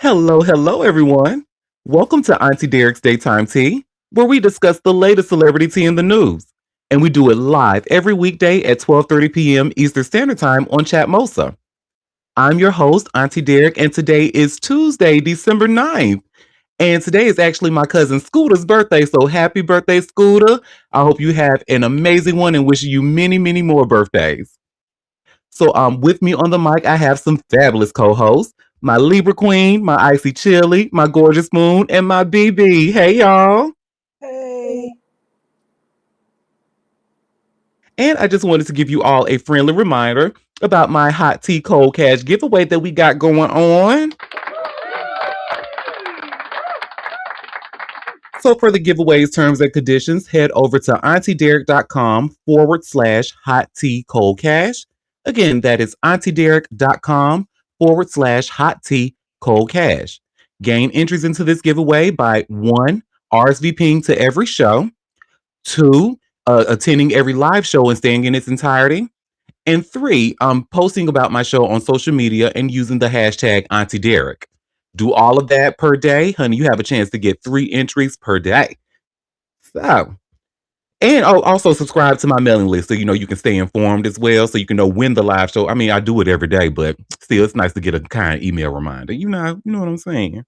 Hello, hello, everyone. Welcome to Auntie Derek's Daytime Tea, where we discuss the latest celebrity tea in the news. And we do it live every weekday at 12:30 p.m. Eastern Standard Time on Chatmosa. I'm your host, Auntie Derek, and today is Tuesday, December 9th. And today is actually my cousin Scooter's birthday, so happy birthday, Scooter. I hope you have an amazing one and wish you many, many more birthdays. So with me on the mic, I have some fabulous co-hosts. My Libra Queen, my Icy Chili, my Gorgeous Moon, and my BB. Hey y'all. Hey. And I just wanted to give you all a friendly reminder about my hot tea cold cash giveaway that we got going on. So for the giveaways, terms, and conditions, head over to auntiederek.com/hot tea cold cash. Again, that is auntiederek.com/hot tea cold cash. Gain entries into this giveaway by one, RSVPing to every show, two, attending every live show and staying in its entirety, and three, posting about my show on social media and using the hashtag Auntie Derek. Do all of that per day, honey. You have a chance to get 3 entries per day. So, and also subscribe to my mailing list so you can stay informed as well. So you can know when the live show. I mean, I do it every day, but still, it's nice to get a kind email reminder. You know what I'm saying.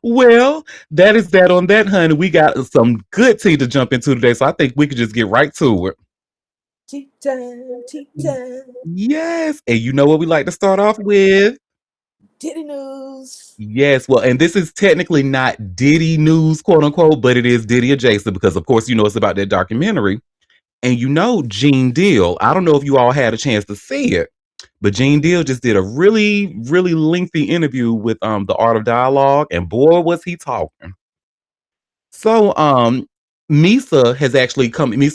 Well, that is that on that, honey. We got some good tea to jump into today, so I think we could just get right to it. Tea time, tea time. Yes, and you know what we like to start off with? Titty news. Yes, well, and this is technically not Diddy news, quote unquote, but it is Diddy adjacent because, of course, it's about that documentary. And Gene Deal, I don't know if you all had a chance to see it, but Gene Deal just did a really, really lengthy interview with the Art of Dialogue, and boy, was he talking. So Misa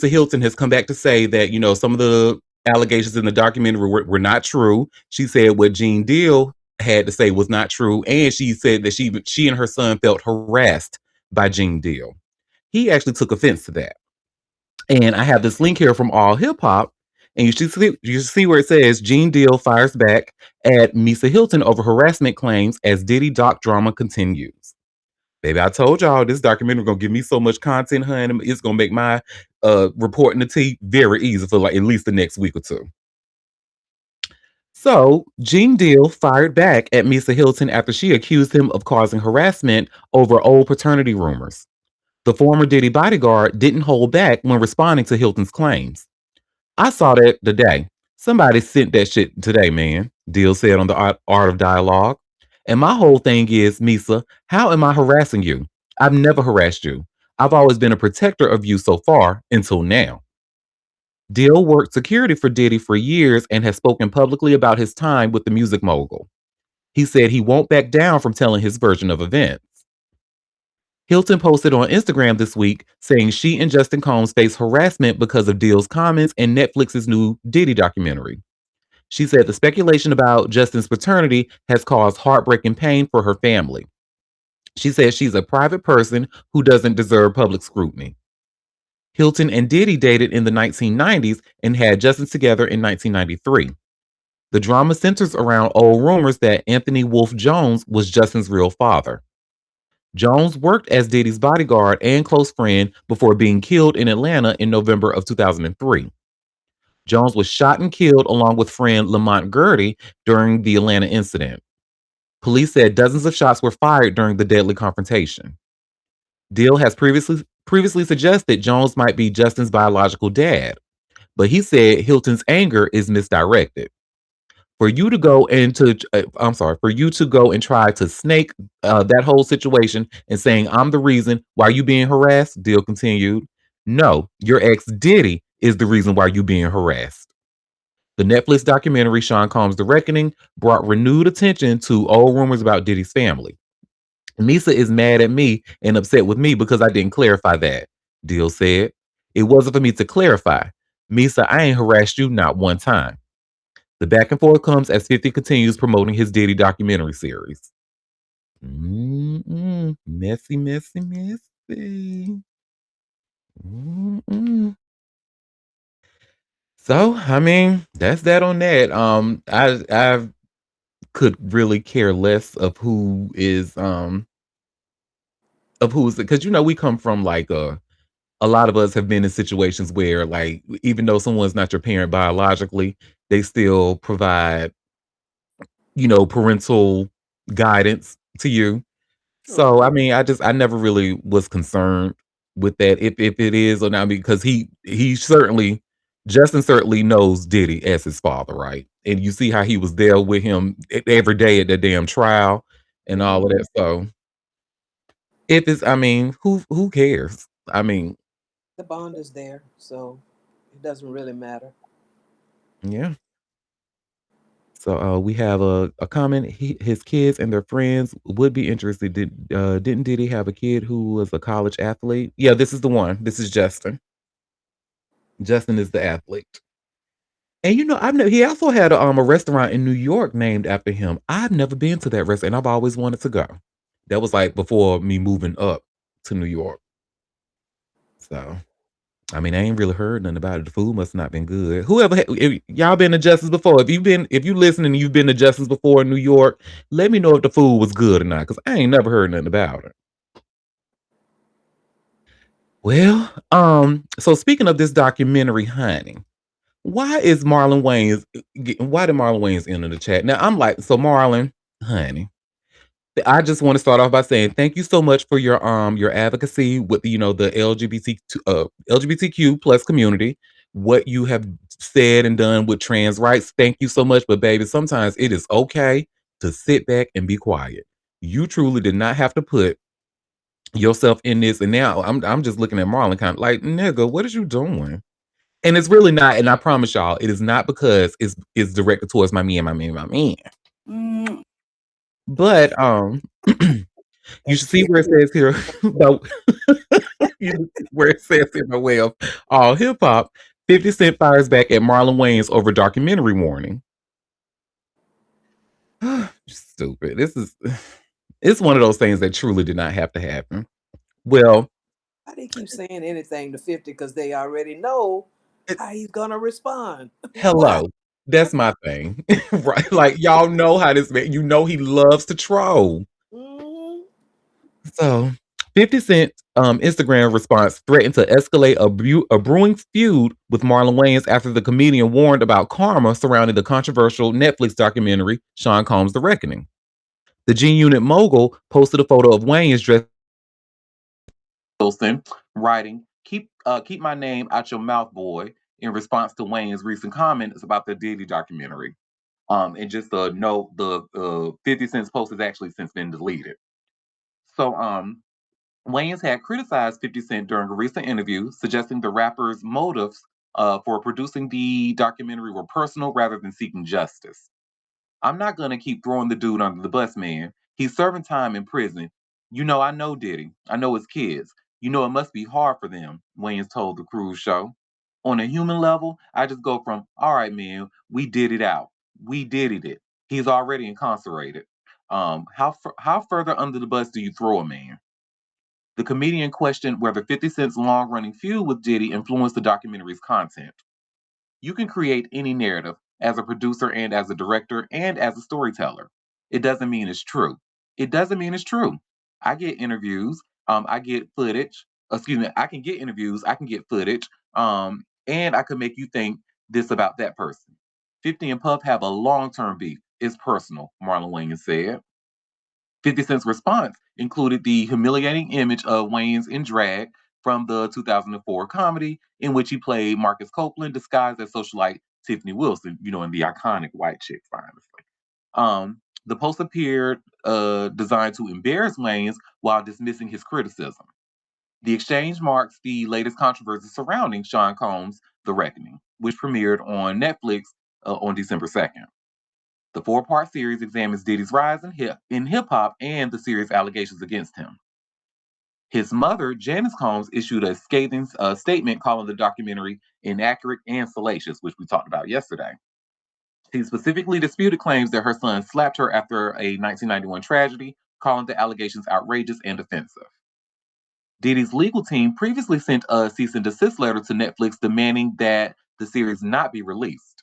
Hilton has come back to say that, some of the allegations in the documentary were not true. She said what Gene Deal had to say was not true, and she said that she and her son felt harassed by Gene Deal. He actually took offense to that. And I have this link here from All Hip Hop, and you see where it says Gene Deal fires back at Misa Hilton over harassment claims as Diddy doc drama continues. Baby, I told y'all this documentary gonna give me so much content, honey. It's gonna make my reporting the tea very easy for like at least the next week or two. So Gene Deal fired back at Misa Hilton after she accused him of causing harassment over old paternity rumors. The former Diddy bodyguard didn't hold back when responding to Hilton's claims. I saw that today. Somebody sent that shit today, man. Deal said on the Art of Dialogue. And my whole thing is, Misa, how am I harassing you? I've never harassed you. I've always been a protector of you so far until now. Deal worked security for Diddy for years and has spoken publicly about his time with the music mogul. He said he won't back down from telling his version of events. Hilton posted on Instagram this week saying she and Justin Combs face harassment because of Deal's comments in Netflix's new Diddy documentary. She said the speculation about Justin's paternity has caused heartbreaking pain for her family. She says she's a private person who doesn't deserve public scrutiny. Hilton and Diddy dated in the 1990s and had Justin together in 1993. The drama centers around old rumors that Anthony Wolf Jones was Justin's real father. Jones worked as Diddy's bodyguard and close friend before being killed in Atlanta in November of 2003. Jones was shot and killed along with friend Lamont Gertie during the Atlanta incident. Police said dozens of shots were fired during the deadly confrontation. Deal has previously suggested Jones might be Justin's biological dad, but he said Hilton's anger is misdirected. For you to go and try to snake that whole situation and saying I'm the reason why you being harassed. Deal continued. No, your ex Diddy is the reason why you being harassed. The Netflix documentary Sean Combs: The Reckoning brought renewed attention to old rumors about Diddy's family. Misa is mad at me and upset with me because I didn't clarify that. Deal said. It wasn't for me to clarify. Misa, I ain't harassed you not one time. The back and forth comes as 50 continues promoting his Diddy documentary series. Messy, messy, messy. So, I mean, that's that on that. I've could really care less of who's because we come from like a lot of us have been in situations where like even though someone's not your parent biologically, they still provide, parental guidance to you. So, I Okay. mean, I never really was concerned with that if it is or not because he certainly Justin certainly knows Diddy as his father, right? And you see how he was there with him every day at that damn trial and all of Mm-hmm. that. So, if it's I mean, who cares? I mean, The bond is there, so it doesn't really matter. yeah. So we have a comment. His kids and their friends would be interested. Didn't Diddy have a kid who was a college athlete? Yeah, this is the one. This is Justin. Justin is the athlete. And I've he also had a restaurant in New York named after him. I've never been to that restaurant. I've always wanted to go. That was like before me moving up to New York. So I mean, I ain't really heard nothing about it. The food must not been good. If y'all been to Justice before? If you listening and you've been to Justice before in New York, let me know if the food was good or not, because I ain't never heard nothing about it. Well, so speaking of this documentary, honey, why did Marlon Wayans enter the chat? Now I'm like, so Marlon, honey, I just want to start off by saying thank you so much for your advocacy with the LGBTQ plus community. What you have said and done with trans rights, thank you so much. But baby, sometimes it is okay to sit back and be quiet. You truly did not have to put yourself in this. And now I'm just looking at Marlon kind of like, nigga, what is you doing? And it's really not. And I promise y'all, it is not because it's directed towards my man, my man, my man. Mm, But you should that's see very where it good. says here about where it says here by way of all hip hop. 50 Cent fires back at Marlon Wayans over documentary warning. Stupid. It's one of those things that truly did not have to happen. Well, Why they keep saying anything to 50 because they already know it, how he's gonna respond. Why? hello. That's my thing. Right? Like y'all know how this man, he loves to troll. Mm-hmm. So 50 Cent Instagram response threatened to escalate a brewing feud with Marlon Wayans after the comedian warned about karma surrounding the controversial Netflix documentary Sean Combs' The Reckoning. The G Unit mogul posted a photo of Wayans dressed Wilson, writing, keep my name out your mouth, boy, in response to Wayne's recent comments about the Diddy documentary. And just a note, the 50 Cent's post has actually since been deleted. So Wayans had criticized 50 Cent during a recent interview, suggesting the rapper's motives for producing the documentary were personal rather than seeking justice. I'm not gonna keep throwing the dude under the bus, man. He's serving time in prison. I know Diddy. I know his kids. It must be hard for them, Wayans told the Cruise Show. On a human level, I just go from, all right, man, we did it out. We did it. He's already incarcerated. How further under the bus do you throw a man? The comedian questioned whether 50 Cent's long running feud with Diddy influenced the documentary's content. You can create any narrative as a producer and as a director and as a storyteller. It doesn't mean it's true. It doesn't mean it's true. I get interviews, I get footage. Excuse me, I can get interviews, I can get footage, and I can make you think this about that person. 50 and Puff have a long term beef. It's personal, Marlon Wayans said. 50 Cent's response included the humiliating image of Wayans in drag from the 2004 comedy, in which he played Marcus Copeland disguised as socialite Tiffany Wilson, in the iconic white chick, honestly. The post appeared designed to embarrass Wayans while dismissing his criticism. The exchange marks the latest controversy surrounding Sean Combs' The Reckoning, which premiered on Netflix on December 2nd. The four-part series examines Diddy's rise in hip hop and the serious allegations against him. His mother, Janice Combs, issued a scathing statement calling the documentary inaccurate and salacious, which we talked about yesterday. She specifically disputed claims that her son slapped her after a 1991 tragedy, calling the allegations outrageous and offensive. Diddy's legal team previously sent a cease and desist letter to Netflix demanding that the series not be released.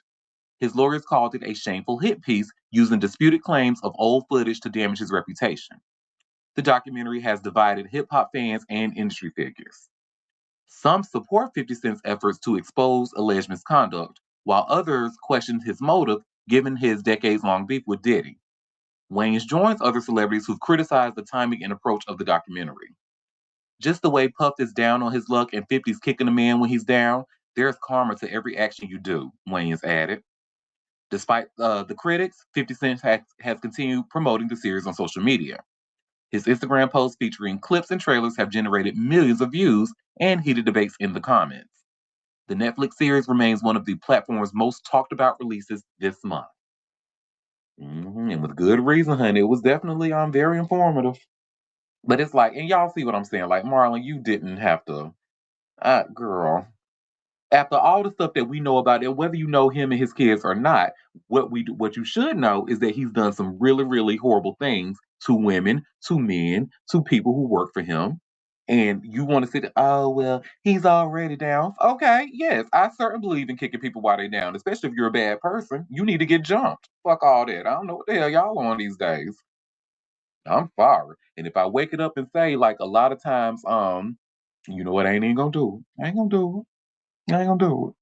His lawyers called it a shameful hit piece using disputed claims of old footage to damage his reputation. The documentary has divided hip hop fans and industry figures. Some support 50 Cent's efforts to expose alleged misconduct, while others question his motive given his decades long beef with Diddy. Wayans joins other celebrities who've criticized the timing and approach of the documentary. Just the way Puff is down on his luck and 50's kicking him in when he's down, there's karma to every action you do, Wayans added. Despite the critics, 50 Cent has continued promoting the series on social media. His Instagram posts featuring clips and trailers have generated millions of views and heated debates in the comments. The Netflix series remains one of the platform's most talked about releases this month. And with good reason, honey. It was definitely very informative. But it's like, and y'all see what I'm saying? Like, Marlon, you didn't have to, girl. After all the stuff that we know about it, whether you know him and his kids or not, what you should know is that he's done some really, really horrible things to women, to men, to people who work for him. And you want to say, oh well, he's already down. Okay, yes, I certainly believe in kicking people while they're down, especially if you're a bad person. You need to get jumped. Fuck all that. I don't know what the hell y'all on these days. I'm sorry. And if I wake it up and say, like a lot of times, you know what, I ain't even gonna do it. I ain't gonna do it. I ain't gonna do it.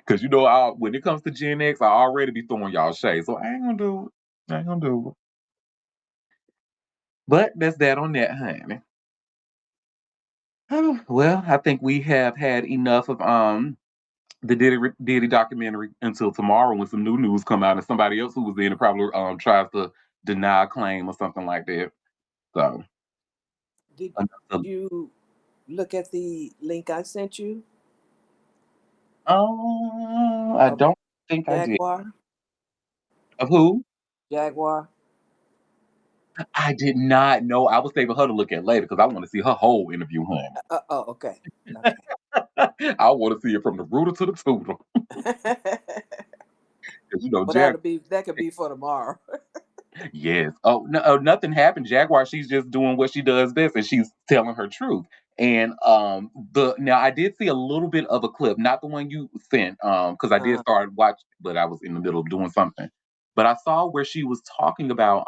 Cause when it comes to Gen X, I already be throwing y'all shade. So I ain't gonna do it. I ain't gonna do it. But that's that on that, honey. Oh, well, I think we have had enough of the Diddy documentary until tomorrow when some new news come out and somebody else who was in it probably tries to deny a claim or something like that. So Did another- you look at the link I sent you I of don't think I did. Jaguar? Of who? Jaguar. I did not know. I was saving her to look at later because I want to see her whole interview, honey. Oh, okay. Okay. I want to see it from the rooter to the tutor. Because Well, Jag. that could be for tomorrow. Yes. Oh, no, nothing happened. Jaguar. She's just doing what she does best, and she's telling her truth. And the now I did see a little bit of a clip, not the one you sent, because I did Uh-huh. start watch, but I was in the middle of doing something. But I saw where she was talking about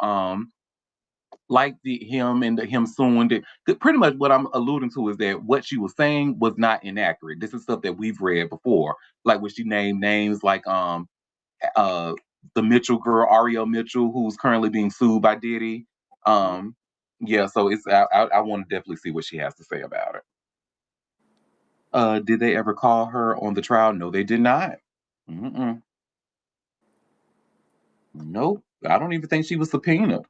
like the him and the him suing. Pretty much what I'm alluding to is that what she was saying was not inaccurate. This is stuff that we've read before, like when she named names like uh the Mitchell girl, Ariel Mitchell, who's currently being sued by Diddy. Mhm. Um, yeah, so I want to definitely see what she has to say about it. Did they ever call her on the trial? No, they did not. Mm-mm. Nope. I don't even think she was subpoenaed.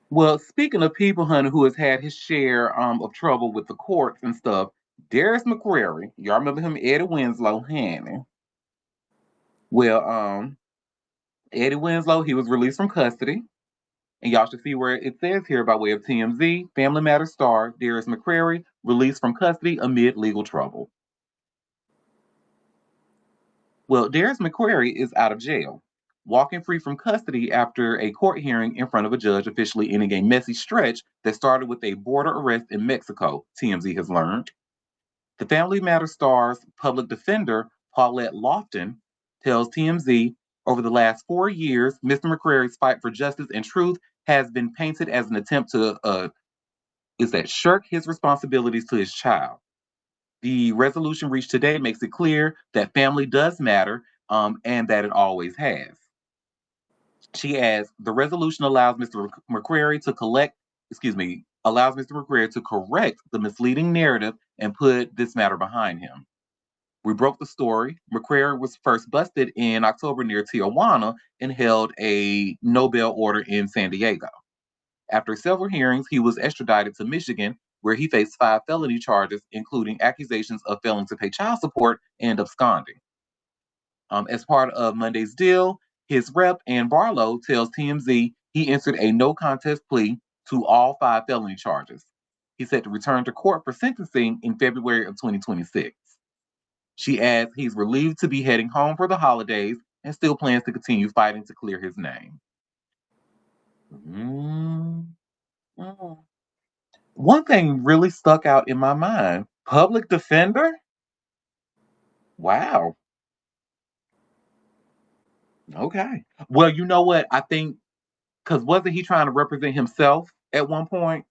Well, speaking of people, honey, who has had his share of trouble with the courts and stuff, Darius McCrary, y'all remember him, Eddie Winslow, honey. Well, Eddie Winslow, he was released from custody. And y'all should see where it says here by way of TMZ, Family Matters star Darius McCrary released from custody amid legal trouble. Well, Darius McCrary is out of jail, walking free from custody after a court hearing in front of a judge officially ending a messy stretch that started with a border arrest in Mexico, TMZ has learned. The Family Matters star's public defender, Paulette Lofton, tells TMZ over the last 4 years, Mr. McCrary's fight for justice and truth has been painted as an attempt to shirk his responsibilities to his child. The resolution reached today makes it clear that family does matter, and that it always has. She adds, the resolution allows Mr. McCrary to allows Mr. McCrary to correct the misleading narrative and put this matter behind him. We broke the story. McCrary was first busted in October near Tijuana and held a no bail order in San Diego. After several hearings, he was extradited to Michigan, where he faced 5 felony charges, including accusations of failing to pay child support and absconding. As part of Monday's deal, his rep, Ann Barlow, tells TMZ he entered a no contest plea to all 5 felony charges. He's set to return to court for sentencing in February of 2026. She adds he's relieved to be heading home for the holidays and still plans to continue fighting to clear his name. Mm. Mm. One thing really stuck out in my mind. Public defender? Wow. Okay. Well, you know what? I think because wasn't he trying to represent himself at one point?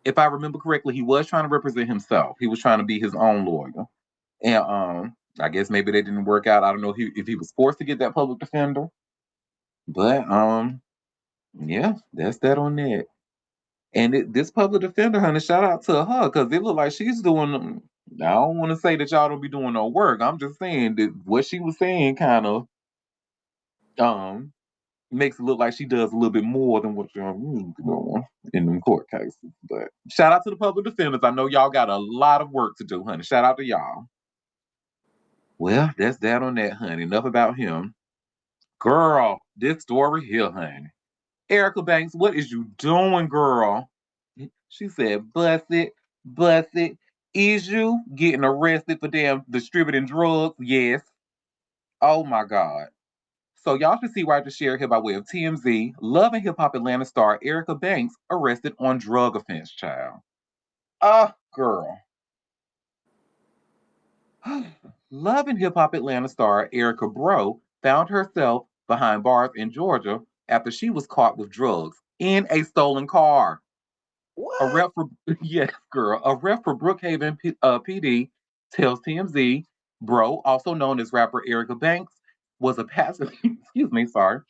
If I remember correctly, he was trying to represent himself. He was trying to be his own lawyer. And I guess maybe that didn't work out. I don't know if he was forced to get that public defender. But yeah, that's that on that. And this public defender, honey, shout out to her because it looked like she's doing. I don't want to say that y'all don't be doing no work. I'm just saying that what she was saying kind of um makes it look like she does a little bit more than what y'all doing in them court cases. But shout out to the public defenders. I know y'all got a lot of work to do, honey. Shout out to y'all. Well, that's that on that, honey. Enough about him. Girl, this story here, honey. Erica Banks, what is you doing, girl? She said, bust it, bust it. Is you getting arrested for damn distributing drugs? Yes. Oh my God. So y'all should see right to share here by way of TMZ. Love and Hip Hop Atlanta star Erica Banks arrested on drug offense, child. Girl. Love and Hip Hop Atlanta star Erica Bro found herself behind bars in Georgia after she was caught with drugs in a stolen car. A What? rep for yes, girl. A rep for Brookhaven PD tells TMZ, Bro, also known as rapper Erica Banks, was a passenger. excuse me, sorry,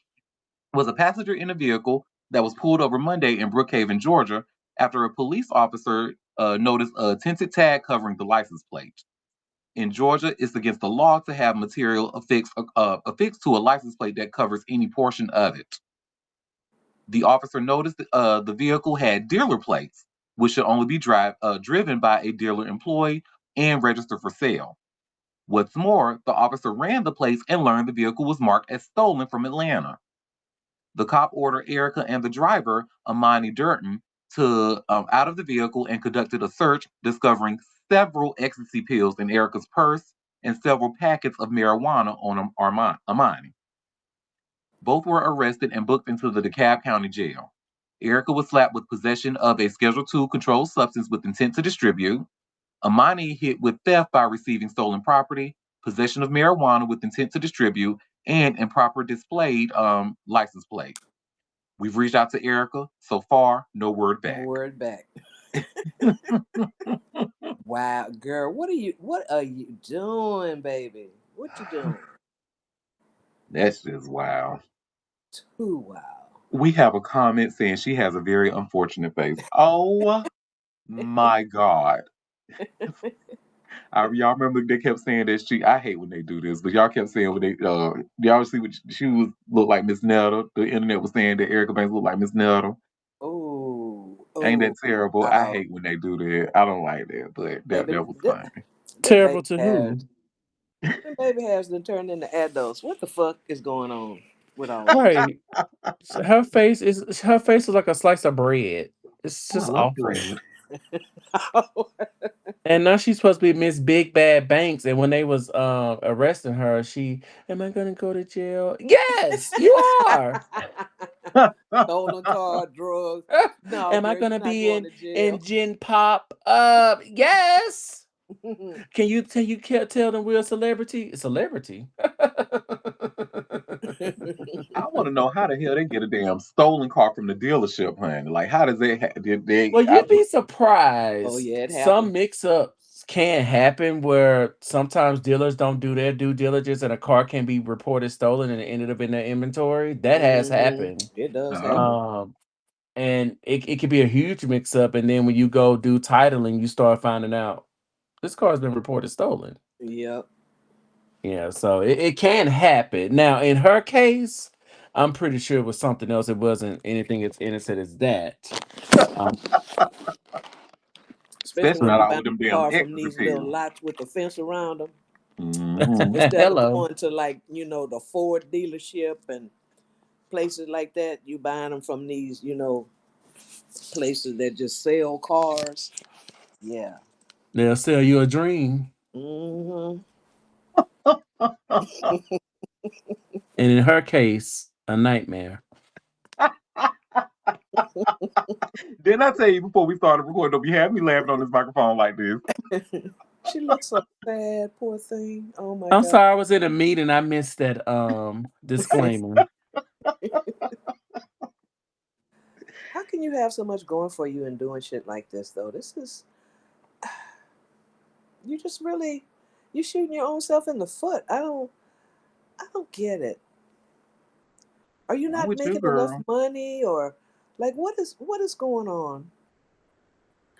was a passenger in a vehicle that was pulled over Monday in Brookhaven, Georgia, after a police officer noticed a tinted tag covering the license plate. In Georgia, it's against the law to have material affixed to a license plate that covers any portion of it. The officer noticed the vehicle had dealer plates, which should only be driven by a dealer employee and registered for sale. What's more, the officer ran the plates and learned the vehicle was marked as stolen from Atlanta. The cop ordered Erica and the driver, Amani Durton, to out of the vehicle and conducted a search, discovering several ecstasy pills in Erica's purse and several packets of marijuana on Amani. Both were arrested and booked into the DeKalb County Jail. Erica was slapped with possession of a Schedule II controlled substance with intent to distribute. Amani hit with theft by receiving stolen property, possession of marijuana with intent to distribute, and improper displayed license plate. We've reached out to Erica. So far, no word No back. word back. Wow, girl, what are you doing, baby? What you doing? That's just wow. Too wow. We have a comment saying she has a very unfortunate face. Oh my God. Y'all remember they kept saying that she. I hate when they do this, but y'all kept saying when they. Y'all see what she was looked like Miss Nelda. The internet was saying that Erica Banks looked like Miss Nelda. Oh, Ain't that oh, terrible? I wow. hate when they do that. I don't like that, but Baby, that was funny. them Terrible baby to hairs. who? Them baby hairs done turned into adults. What the fuck is going on with all this? Right. Her face is like a slice of bread. It's Oh, I just love awful. bread. And now she's supposed to be Miss Big Bad Banks. And when they was arresting her, she am I gonna go to jail? Yes, you are. Stolen car, drugs. No, Am I girl, you're gonna not be going in to jail. in Gin Pop? Yes. Can you tell them we're a celebrity? Celebrity. I want to know how the hell they get a damn stolen car from the dealership, honey. Like, how does that? Did they? Well, you'd be Oh surprised. yeah, it Some happened. mix-ups can happen where sometimes dealers don't do their due diligence and a car can be reported stolen and it ended up in their inventory. That has happened. It does Oh, happen. Um, and it could be a huge mix-up, and then when you go do titling, you start finding out this car's been reported stolen. Yep. Yeah, so it can happen. Now, in her case, I'm pretty sure it was something else. It wasn't anything as innocent as that. Um, Especially especially when not you so all buy with them a damn car from ecstasy these little pills. lots with the fence around them. Mm-hmm. Instead of hello. going to like, the Ford dealership and places like that, you buying them from these, places that just sell cars. Yeah. They'll sell you a dream. Hmm. And in her case, a nightmare. Didn't I tell you before we started recording? Don't be having me laughing on this microphone like this. She looks so sad, poor thing. Oh my I'm God. sorry, I was in a meeting. I missed that disclaimer. How can you have so much going for you and doing shit like this though? This is you just really you shooting your own self in the foot. I don't get it. Are you I'm not with you, making enough girl. money or like what is going on?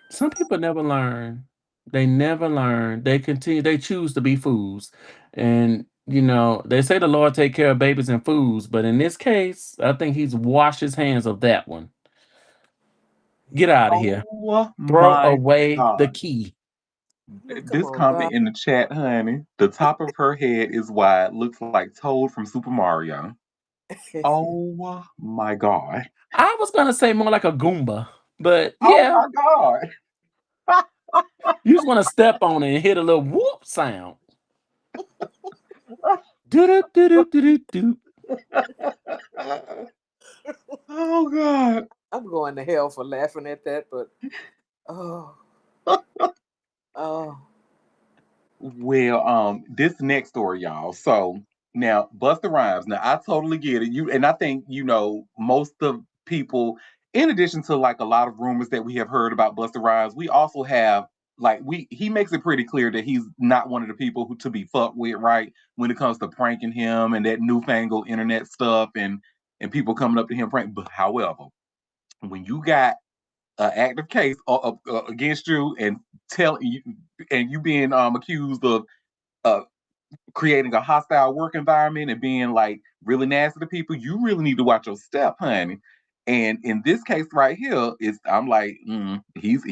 Some people never learn. They never learn. They continue. They choose to be fools, and they say the Lord take care of babies and fools, but in this case, I think He's washed His hands of that one. Get Yeah. out of here. Oh Throw my away the God. key. I mean, come This on, God. comment in the chat, honey. The top of her head is wide, looks like Toad from Super Mario. Oh my God. I was gonna say more like a Goomba, but Oh yeah, my God. you just want to step on it and hit a little whoop sound. Do do do do do do. Oh God. I'm going to hell for laughing at that, but oh, oh, Well, this next story, y'all. So now Busta Rhymes. Now I totally get it. And I think most of people, in addition to like a lot of rumors that we have heard about Busta Rhymes, we also have like he makes it pretty clear that he's not one of the people who to be fucked with, right? When it comes to pranking him and that newfangled internet stuff and people coming up to him prank. But however, when you got an active case against you and telling you and you being accused of uh, creating a hostile work environment and being like really nasty to people, you really need to watch your step, honey. And in this case right here, I'm like, he's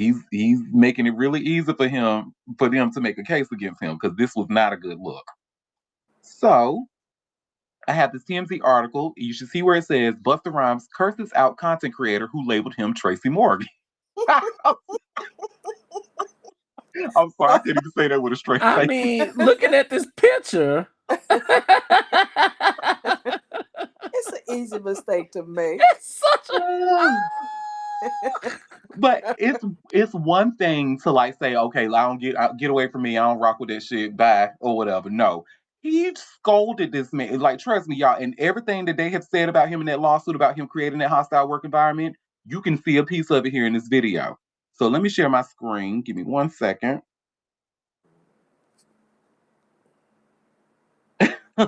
making it really easy for them to make a case against him because this was not a good look. So I have this TMZ article. You should see where it says Busta Rhymes curses out content creator who labeled him Tracy Morgan. I'm sorry, I couldn't even say that with a straight I face. mean, looking at this picture, it's it's an easy mistake to make. such a. But it's one thing to like say, okay, get away from me. I don't rock with that shit. Bye or whatever. No, he scolded this man. Like, trust me, y'all. And everything that they have said about him in that lawsuit about him creating that hostile work environment, you can see a piece of it here in this video. So let me share my screen. Give me 1 second.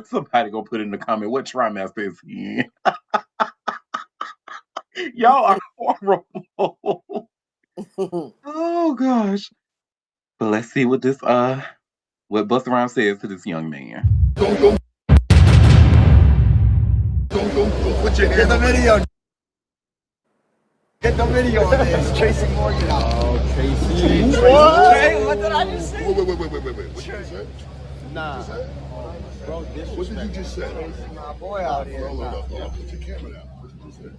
Somebody go put in the comment what trimester is he in. Y'all are horrible. Oh gosh. But let's see what Busta Rhymes says to this young man. Put your hand the video. Get the video on this. Tracy Morgan. Oh, Tracy. What? Hey, what did I just say? Wait. What did you say? Nah. Bro, what did you just say? Tracy, my boy out here. Hold on. Put your camera down. What did you say?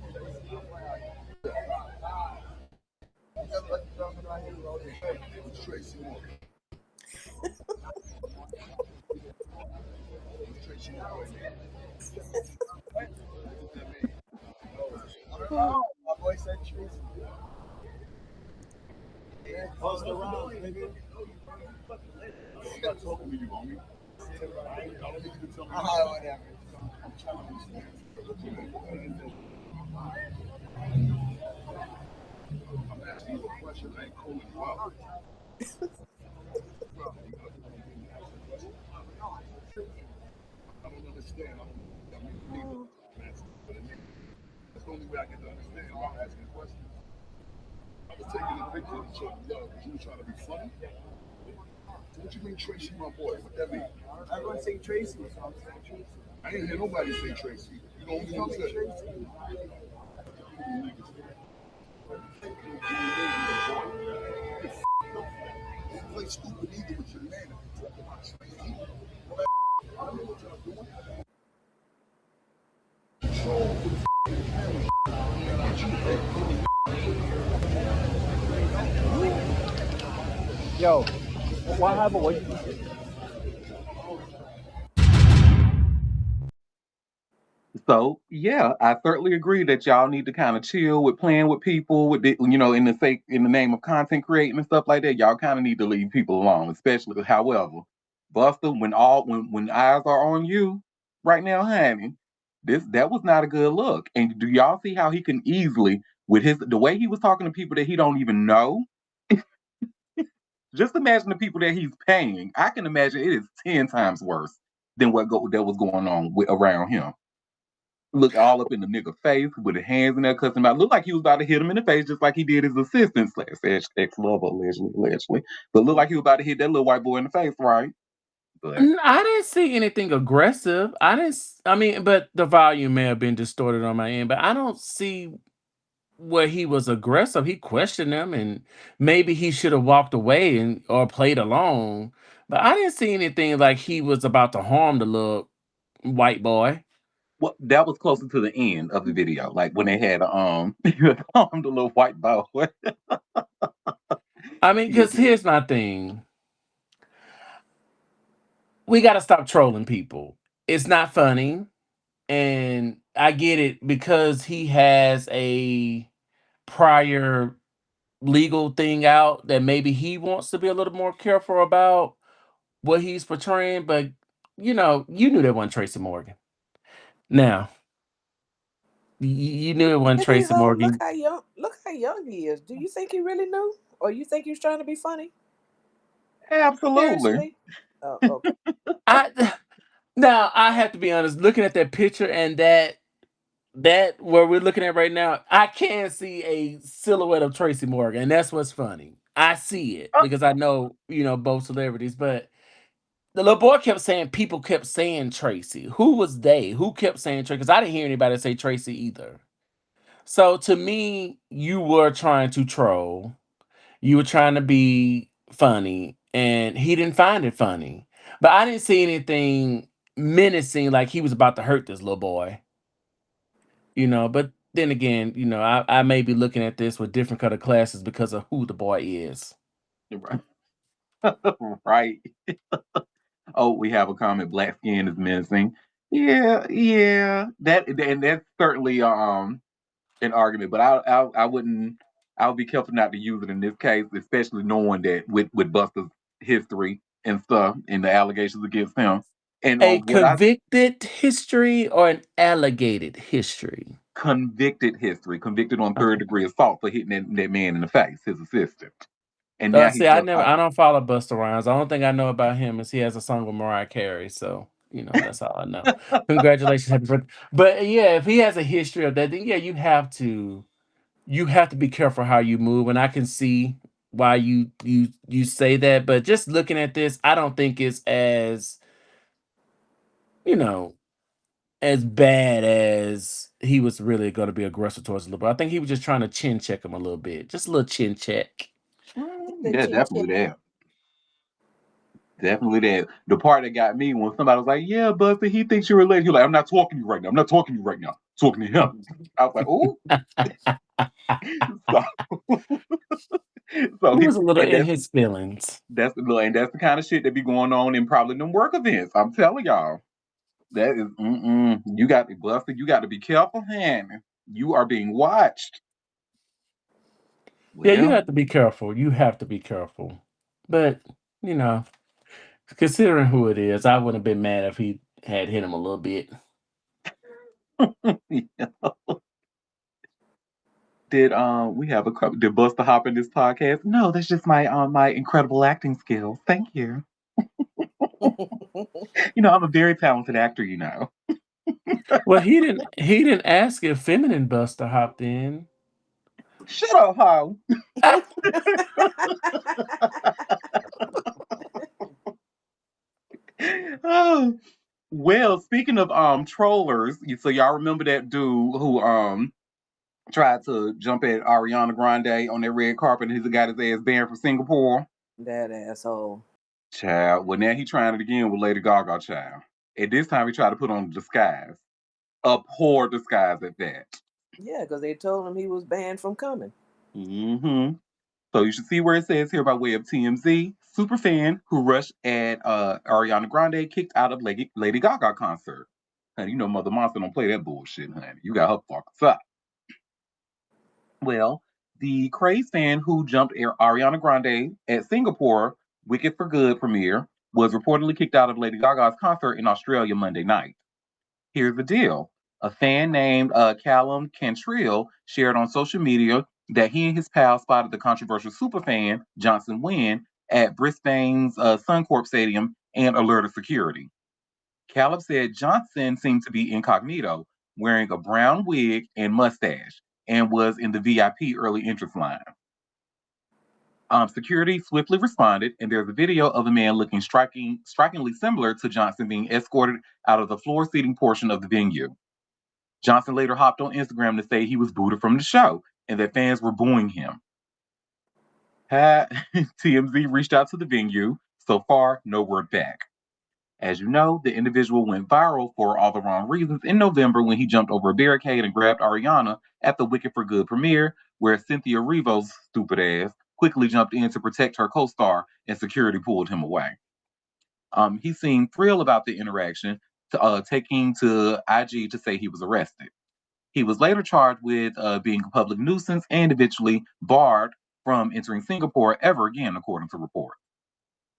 What's Tracy Morgan? What's Tracy Morgan? I don't know. My boy said Tracy. Yeah, close the round, nigga. I'm not talking to you, homie. I don't need you to tell me. Whatever. I'm trying to understand. I'm asking you a question. I ain't calling you out. I don't understand. That's the only way I get to understand why I'm asking questions. I was taking a picture to show you love because you were trying to be funny. So what you mean Tracy, my boy? What that mean? Everyone say Tracy. So I'm saying Tracy. I ain't hear nobody say Tracy. You the only one who said Tracy. Don't play stupid either with your man. If you talk about Tracy, I don't know what y'all doing. Yo, what happened? What you So yeah, I certainly agree that y'all need to kind of chill with playing with people, with in the sake in the name of content creating and stuff like that. Y'all kind of need to leave people alone, especially. However, Buster, when eyes are on you right now, honey, that was not a good look. And do y'all see how he can easily with his the way he was talking to people that he don't even know? Just imagine the people that he's paying. I can imagine it is 10 times worse than that was going on around him. Look all up in the nigga face with his hands in there cussing him out. Looked like he was about to hit him in the face just like he did his assistant slash ex lover allegedly. But looked like he was about to hit that little white boy in the face, right? But I didn't see anything aggressive. I mean, but the volume may have been distorted on my end, but I don't see where he was aggressive. He questioned them, and maybe he should have walked away and or played along. But I didn't see anything like he was about to harm the little white boy. well, that was closer to the end of the video, like when they had the little white boy. I mean, Yeah, because here's my thing: we got to stop trolling people. It's not funny, and I get it because he has a prior legal thing out that maybe he wants to be a little more careful about what he's portraying, but you knew that wasn't Tracy Morgan. Now, you knew it wasn't And then, Tracy ho, Morgan. look how young he is. Do you think he really knew, or you think he was trying to be funny? absolutely. Seriously? Oh, okay. I now I have to be honest, looking at that picture and that where we're looking at right now, I can see a silhouette of Tracy Morgan, and that's what's funny. I see it Uh, because I know, both celebrities, but the little boy kept saying people kept saying Tracy. Who was they? Who kept saying Tracy? Because I didn't hear anybody say Tracy either. So to me, you were trying to troll. You were trying to be funny, and he didn't find it funny. But I didn't see anything menacing like he was about to hurt this little boy. But then again, I may be looking at this with different color classes because of who the boy is. right. Right. Oh, we have a comment. Black skin is menacing. Yeah, yeah. And that's certainly an argument, but I wouldn't. I'll be careful not to use it in this case, especially knowing that with Buster's history and stuff and the allegations against him. And A what I convicted history or an alligated history? convicted on third Okay. degree assault for hitting that man in the face, his assistant, and now See, he's just I don't follow Busta Rhymes. The only thing I know about him is he has a song with Mariah Carey. So, that's all I know. Congratulations, happy birthday. But yeah, if he has a history of that, then yeah, you have to be careful how you move. And I can see why you say that. But just looking at this, I don't think it's you know, as bad as he was really gonna be aggressive towards the little boy. I think he was just trying to chin check him a little bit. Just a little chin check. He said yeah, chin chin. definitely that. Definitely that. The part that got me when somebody was like, "Yeah, Buster, he thinks you're related." He was like, "I'm not talking to you right now. I'm not talking to you right now. I'm talking to him." I was like, "Oh." So, so He he was a little and in his feelings. that's the kind of shit that be going on in probably them work events. I'm telling y'all, that is you got to Buster. You got to be careful, man. You are being watched. Yeah, you Well, have to be careful. You have to be careful. But, you know, considering who it is, I wouldn't have been mad if he had hit him a little bit. did we have did Buster hop in this podcast? No, that's just my incredible acting skills. Thank you. I'm a very talented actor. Well, he didn't ask if feminine Buster hopped in. Shut up, ho. Oh, well, speaking of trollers, so y'all remember that dude who tried to jump at Ariana Grande on that red carpet and he got his ass banned from Singapore? That asshole. Child. Well, now he trying it again with Lady Gaga, child. And this time he tried to put on a disguise. A poor disguise at that. Yeah, because they told him he was banned from coming. Mm-hmm. So you should see where it says here by way of TMZ. Superfan who rushed at Ariana Grande kicked out of Lady Gaga concert. Honey, you know Mother Monster don't play that bullshit, honey. You got her fucked up. Well, the crazed fan who jumped Ariana Grande at Singapore Wicked for Good premiere was reportedly kicked out of Lady Gaga's concert in Australia Monday night. Here's the deal. A fan named Callum Cantrill shared on social media that he and his pal spotted the controversial superfan, Johnson Wynn, at Brisbane's Suncorp Stadium and alerted security. Callum said Johnson seemed to be incognito, wearing a brown wig and mustache, and was in the VIP early entrance line. Security swiftly responded, and there's a video of a man looking strikingly similar to Johnson being escorted out of the floor seating portion of the venue. Johnson later hopped on Instagram to say he was booted from the show and that fans were booing him. TMZ reached out to the venue. So far, no word back. As you know, the individual went viral for all the wrong reasons in November when he jumped over a barricade and grabbed Ariana at the Wicked for Good premiere, where Cynthia Erivo's stupid ass quickly jumped in to protect her co-star and security pulled him away. He seemed thrilled about the interaction, taking to IG to say he was arrested. He was later charged with being a public nuisance and eventually barred from entering Singapore ever again, according to reports.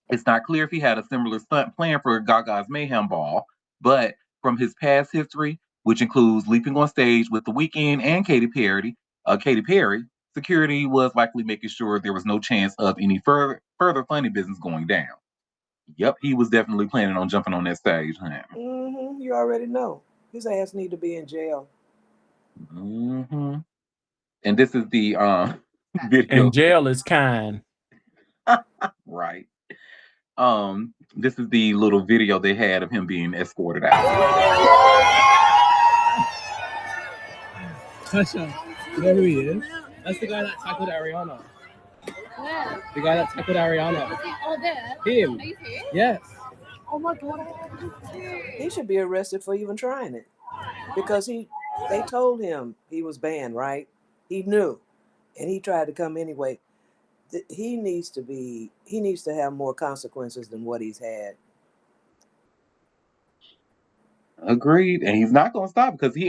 It's not clear if he had a similar stunt plan for Gaga's Mayhem Ball, but from his past history, which includes leaping on stage with The Weeknd and Katy Perry, security was likely making sure there was no chance of any further funny business going down. Yep, he was definitely planning on jumping on that stage. You already know. His ass need to be in jail. Mm-hmm. And this is the video. And jail is kind. Right. This is the little video they had of him being escorted out. Tasha, you know who he is? That's the guy that tackled Ariana. Where? The guy that tackled Ariana. Is he all there? Him. Are you serious? Yes. Oh my god. He should be arrested for even trying it. Because they told him he was banned, right? He knew. And he tried to come anyway. He needs to have more consequences than what he's had. Agreed, and he's not going to stop because he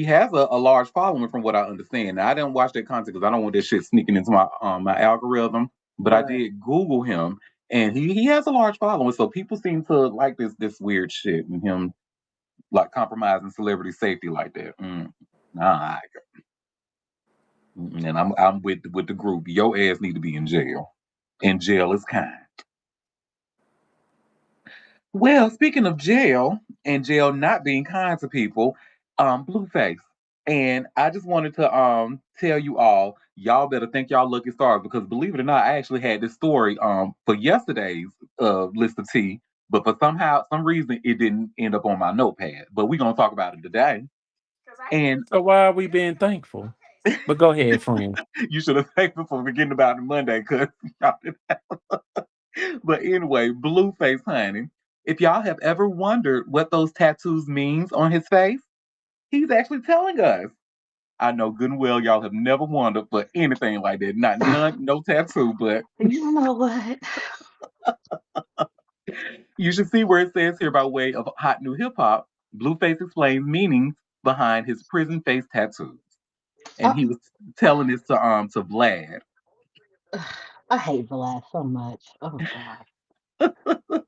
has a large following from what I understand. Now, I didn't watch that content because I don't want this shit sneaking into my algorithm. But Right. I did Google him, and he has a large following. So people seem to like this weird shit and him like compromising celebrity safety like that. Nah, and I'm with the group. Your ass need to be in jail, and jail is kind. Well, speaking of jail and jail not being kind to people, Blueface. And I just wanted to tell you all, y'all better thank y'all lucky stars because believe it or not, I actually had this story for yesterday's list of tea, but for some reason it didn't end up on my notepad. But we're gonna talk about it today. And So why are we being thankful? But go ahead, friend. you should have thanked me for forgetting about it Monday, cause y'all didn't but anyway, Blueface, honey. If y'all have ever wondered what those tattoos means on his face, he's actually telling us. I know good and well y'all have never wondered for anything like that. No tattoo, but You know what? you should see where it says here by way of hot new hip hop. Blueface explains meanings behind his prison face tattoos. And he was telling this to Vlad. I hate Vlad so much. Oh God.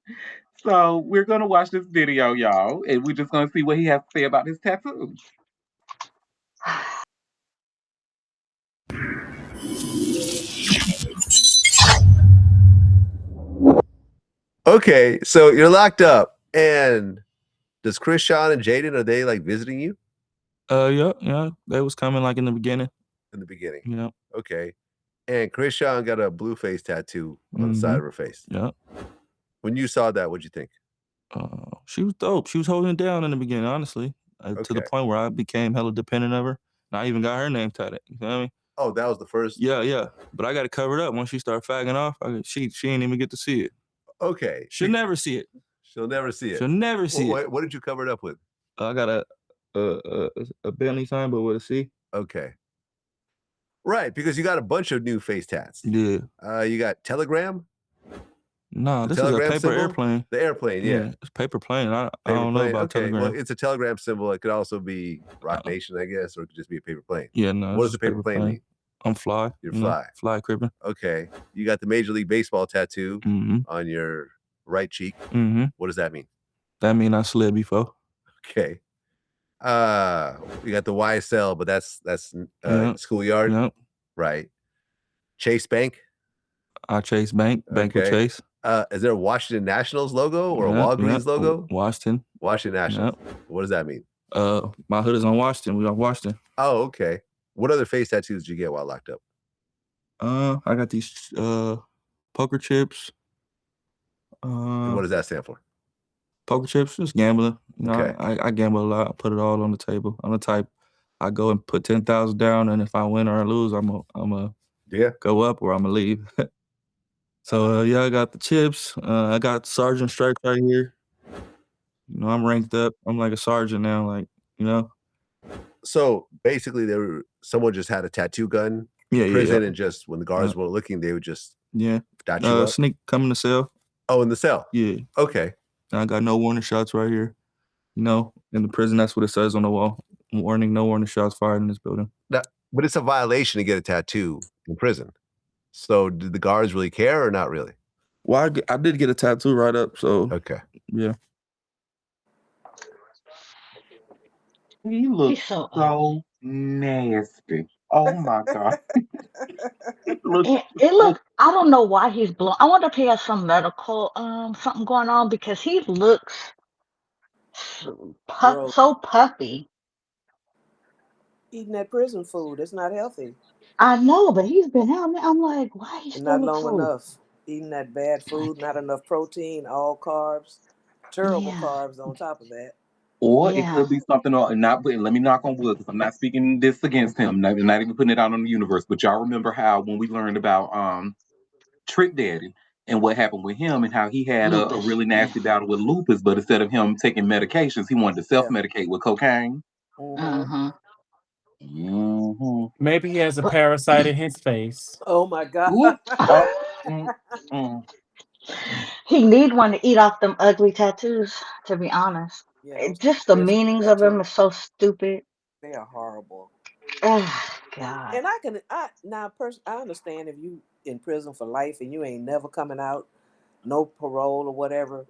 So we're gonna watch this video, y'all, and we're just gonna see what he has to say about his tattoos. Okay, so you're locked up, and does Chris, Sean, and Jaden, are they like visiting you Yeah, they was coming like in the beginning. in the beginning? Yeah. Okay, and Chris, Sean got a blue face tattoo on the side of her face. Yeah. When you saw that, what'd you think? She was dope. She was holding it down in the beginning, honestly, to the Okay. point where I became hella dependent of her. And I even got her name tatted. You feel me? Oh, that was the first. Yeah. But I got it covered up. Once she started fagging off, she ain't even get to see it. Okay. She'll never see it. She'll never see it. She'll never see it. What did you cover it up with? I got a Bentley sign, but with a C. Okay. Right, because you got a bunch of new face tats. Yeah. You got Telegram. Nah, The this is a telegram paper symbol? airplane. The airplane, yeah. Yeah, it's paper plane. I Paper don't know plane. about Okay. Well, telegram. it's a telegram symbol. It could also be Rock Uh, Nation, I guess, or it could just be a paper plane. yeah, no, What it's does a just paper paper plane plane. mean? I'm fly. You're You know, fly. fly cribbing. Okay. You got the Major League Baseball tattoo Mm-hmm. on your right cheek. Mm-hmm. What does that mean? That mean I slid before. Okay. You got the YSL, but that's Yep. schoolyard, Yep. right? Chase Bank. I chase bank. Bank will Okay. chase. Is there a Washington Nationals logo or a Yep. Walgreens logo? Washington. Washington Nationals. Yep. What does that mean? My hood is on Washington. We on Washington. Oh, okay. What other face tattoos did you get while locked up? I got these poker chips. And what does that stand for? Poker chips, just gambling. You know, Okay. I gamble a lot. I put it all on the table. I'm the type. I go and put 10,000 down, and if I win or I lose, I'm a Yeah. go up or I'm gonna leave. So yeah, I got the chips. I got sergeant stripes right here. You know, I'm ranked up. I'm like a sergeant now. Like, you know. So basically, someone just had a tattoo gun Yeah, in prison, yeah. and just when the guards weren't looking, they would just Yeah. dot you up. Sneak coming to cell. Oh, in the cell. Yeah. Okay. I got no warning shots right here. You know, in the prison, that's what it says on the wall. Warning, no warning shots fired in this building. Now, but it's a violation to get a tattoo in prison. So did the guards really care or not really? Well, I did get a tattoo right up, so Okay. yeah. He looks He's so so nasty. Oh my god. He looks it so look. I don't know why he's blown. I wonder if he has some medical something going on because he looks Gross. so puffy. Eating that prison food, it's not healthy. I know, but he's been out. I'm like, why he And still not looks long so? enough. Eating that bad food, not enough protein, all carbs, terrible Yeah, carbs on top of that. or it yeah. could be something or not, but let me knock on wood because I'm not speaking this against him. Not even putting it out on the universe. But y'all remember how when we learned about Trick Daddy and what happened with him and how he had a Lupus. really Yeah. nasty battle with lupus, but instead of him taking medications, he wanted to Yeah. self-medicate with cocaine. Uh Hmm. huh. Mm-hmm. Maybe he has a But parasite in his face. Oh my God. Ooh, mm, mm. he need one to eat off them ugly tattoos. To be honest, Yeah, those just the prison meanings of them tattoos, are so stupid. they are horrible. Oh God. And I understand if you in prison for life and you ain't never coming out, no parole or whatever.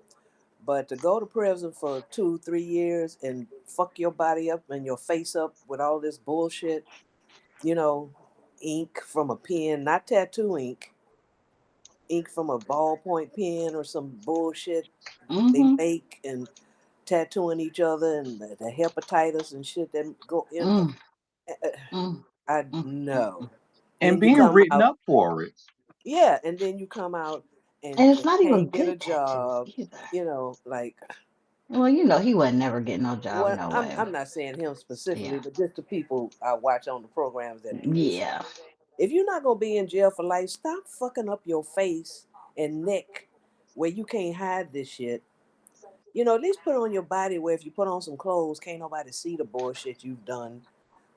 But to go to prison for 2, 3 years and fuck your body up and your face up with all this bullshit, you know, ink from a pen, not tattoo ink from a ballpoint pen or some bullshit they Mm-hmm. make and tattooing each other and the hepatitis and shit that go in. Mm, uh, mm, I mm, mm, mm. know. And Then you being come written out, up for it. yeah, and then you come out And it's and not even can't get a good tattoos job, either. like Well, he would never get no job, what no I'm way. I'm not saying him specifically, Yeah. but just the people I watch on the programs that do this shit. Yeah. If you're not gonna be in jail for life, stop fucking up your face and neck where you can't hide this shit. At least put it on your body where if you put on some clothes, can't nobody see the bullshit you've done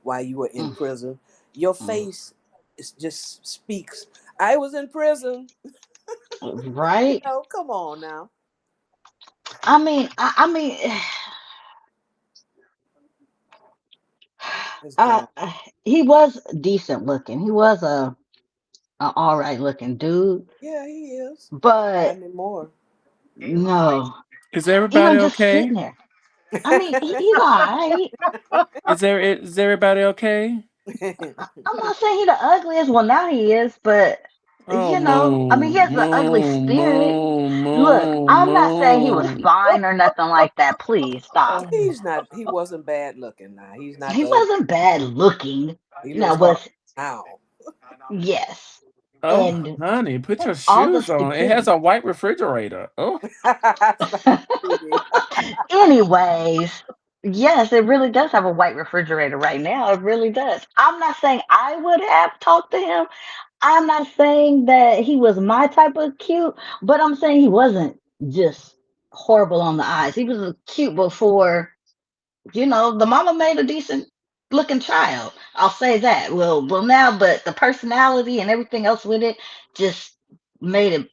while you were in Mm, prison. Your mm. face just speaks. I was in prison. Right? Come on now. I mean, It's dumb. he was decent looking. He was a all right looking dude, Yeah, he is. Not but anymore. no, Is everybody even just okay? sitting there. I mean, he's all right. Is everybody okay? I'm not saying he's the ugliest. Well, now he is, but Oh, I mean, he moo, has the ugly moo, spirit. moo, Look, moo, I'm not saying he was moo. fine or nothing like that. Please stop. Oh, He's not. He wasn't bad looking. Now he's not He the ugly. wasn't bad looking. He Now looks horrible was now. yes, oh, and honey, put your all the shoes on. It has stupidity. a white refrigerator. Oh, Stop cheating. Anyways, yes, it really does have a white refrigerator right now. It really does. I'm not saying I would have talked to him. I'm not saying that he was my type of cute, but I'm saying he wasn't just horrible on the eyes. He was cute before, the mama made a decent looking child. I'll say that. Well, now, but the personality and everything else with it just made it.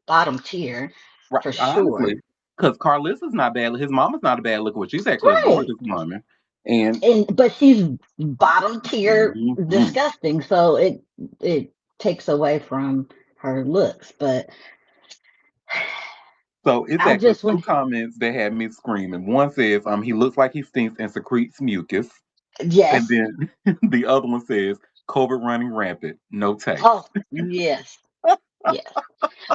bottom tier Right, for sure. honestly, because Carlissa's not bad. His mama's not a bad looker. She's actually a Right. gorgeous woman, and But she's bottom tier mhm. disgusting, so it takes away from her looks. But So it's I actually just two went, comments that had me screaming. One says, he looks like he stinks and secretes mucus. And yes. then the other one says, COVID running rampant, no taste. Oh, yes. Yes.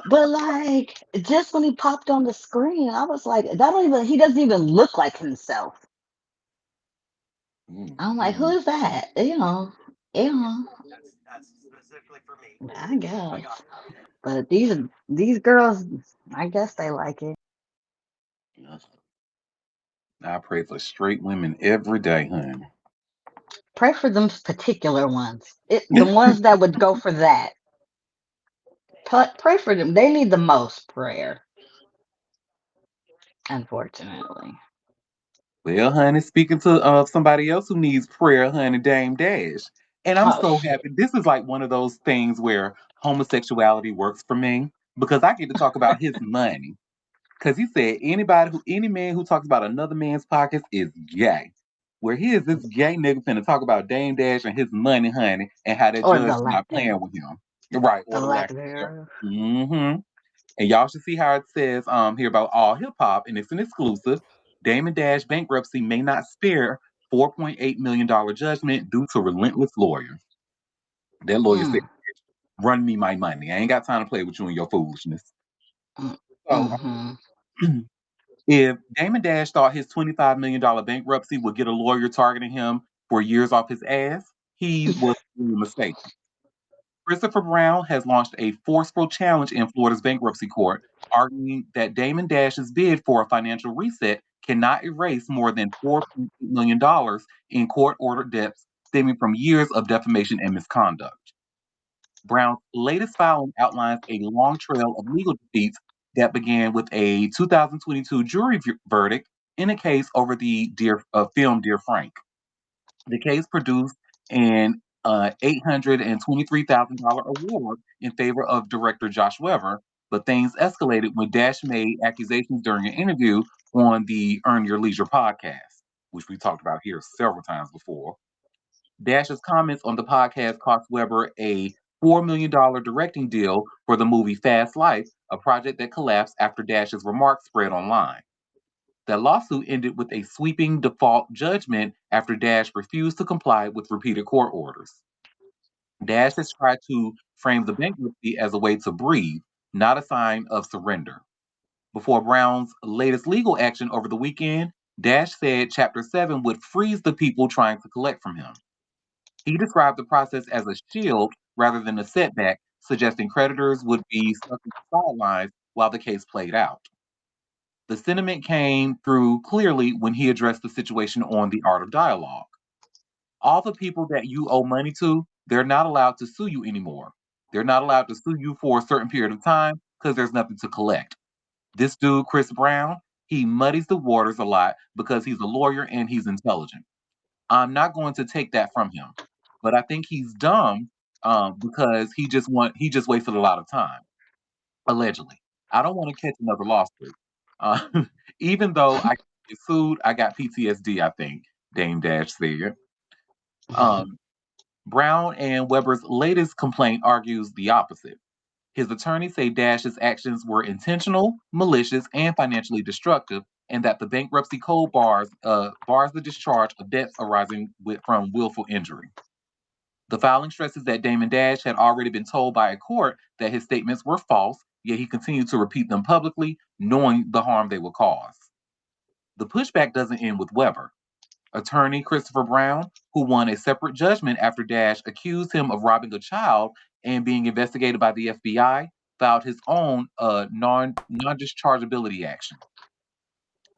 But like just when he popped on the screen, I was like, that don't even he doesn't even look like himself. I'm like, who Mm. is that? You know, I guess. But these girls, I guess they like it. I pray for straight women every day, honey. Pray for them particular ones. The ones that would go for that. Pray for them. They need the most prayer, unfortunately. Well, honey, speaking to somebody else who needs prayer, honey, Dame Dash. And I'm Oh so shit. happy. This is like one of those things where homosexuality works for me because I get to talk about his money. Because he said any man who talks about another man's pockets is gay. Where he is this gay nigga finna talk about Dame Dash and his money, honey, and how that Or judge the is lack not playing thereof. with him. Right, or The the lack lack thereof. thereof. Mm-hmm. And y'all should see how it says here about all hip hop, and it's an exclusive. Damon Dash bankruptcy may not spare $4.8 million judgment due to relentless lawyers. That lawyer said, Mm, "Run me my money. I ain't got time to play with you and your foolishness." mm, So, mm-hmm. if Damon Dash thought his $25 million bankruptcy would get a lawyer targeting him for years off his ass, he was really mistaken. Christopher Brown has launched a forceful challenge in Florida's bankruptcy court, arguing that Damon Dash's bid for a financial reset cannot erase more than $4.8 million in court ordered debts stemming from years of defamation and misconduct. Brown's latest filing outlines a long trail of legal defeats that began with a 2022 jury verdict in a case over the film Dear Frank. The case produced an $823,000 award in favor of director Josh Weber, but things escalated when Dash made accusations during an interview on the Earn Your Leisure podcast, which we talked about here several times before. Dash's comments on the podcast cost Weber a $4 million directing deal for the movie Fast Life, a project that collapsed after Dash's remarks spread online. That lawsuit ended with a sweeping default judgment after Dash refused to comply with repeated court orders. Dash has tried to frame the bankruptcy as a way to breathe, not a sign of surrender. Before Brown's latest legal action over the weekend, Dash said Chapter 7 would freeze the people trying to collect from him. He described the process as a shield rather than a setback, suggesting creditors would be stuck on the sidelines while the case played out. The sentiment came through clearly when he addressed the situation on The Art of Dialogue. All the people that you owe money to, they're not allowed to sue you anymore. They're not allowed to sue you for a certain period of time because there's nothing to collect. This dude, Chris Brown, he muddies the waters a lot because he's a lawyer and he's intelligent. I'm not going to take that from him, but I think he's dumb because he just wasted a lot of time. Allegedly. I don't want to catch another lawsuit. Uh, even though I get sued, I got PTSD, I think, Dame Dash said. Um, Brown and Weber's latest complaint argues the opposite. His attorneys say Dash's actions were intentional, malicious, and financially destructive, and that the bankruptcy code bars the discharge of debts arising from willful injury. The filing stresses that Damon Dash had already been told by a court that his statements were false, yet he continued to repeat them publicly, knowing the harm they would cause. The pushback doesn't end with Weber. Attorney Christopher Brown, who won a separate judgment after Dash accused him of robbing a child and being investigated by the FBI, filed his own non-dischargeability action.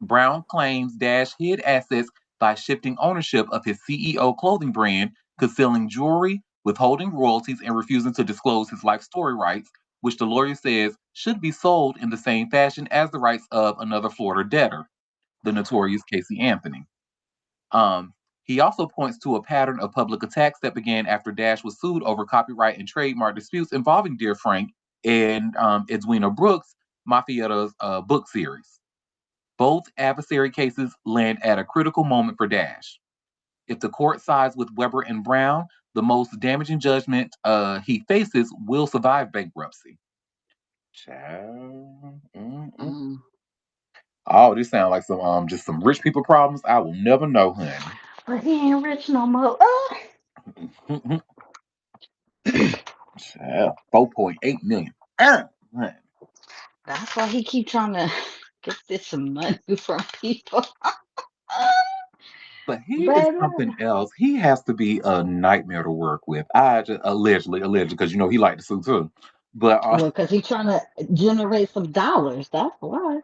Brown claims Dash hid assets by shifting ownership of his CEO clothing brand, concealing jewelry, withholding royalties, and refusing to disclose his life story rights, which the lawyer says should be sold in the same fashion as the rights of another Florida debtor, the notorious Casey Anthony. Um, he also points to a pattern of public attacks that began after Dash was sued over copyright and trademark disputes involving Dear Frank, and Edwina Brooks' Mafia's book series. Both adversary cases land at a critical moment for Dash. If the court sides with Weber and Brown, the most damaging judgment he faces will survive bankruptcy. Child. Oh, this sounds like some just some rich people problems I will never know, honey. But he ain't rich no more. Child, 4.8 million. Honey. That's why he keep trying to get this some money from people. But he is Baby. something else. He has to be a nightmare to work with. I just allegedly, because he liked to sue too. But Well, because he's trying to generate some dollars. That's why.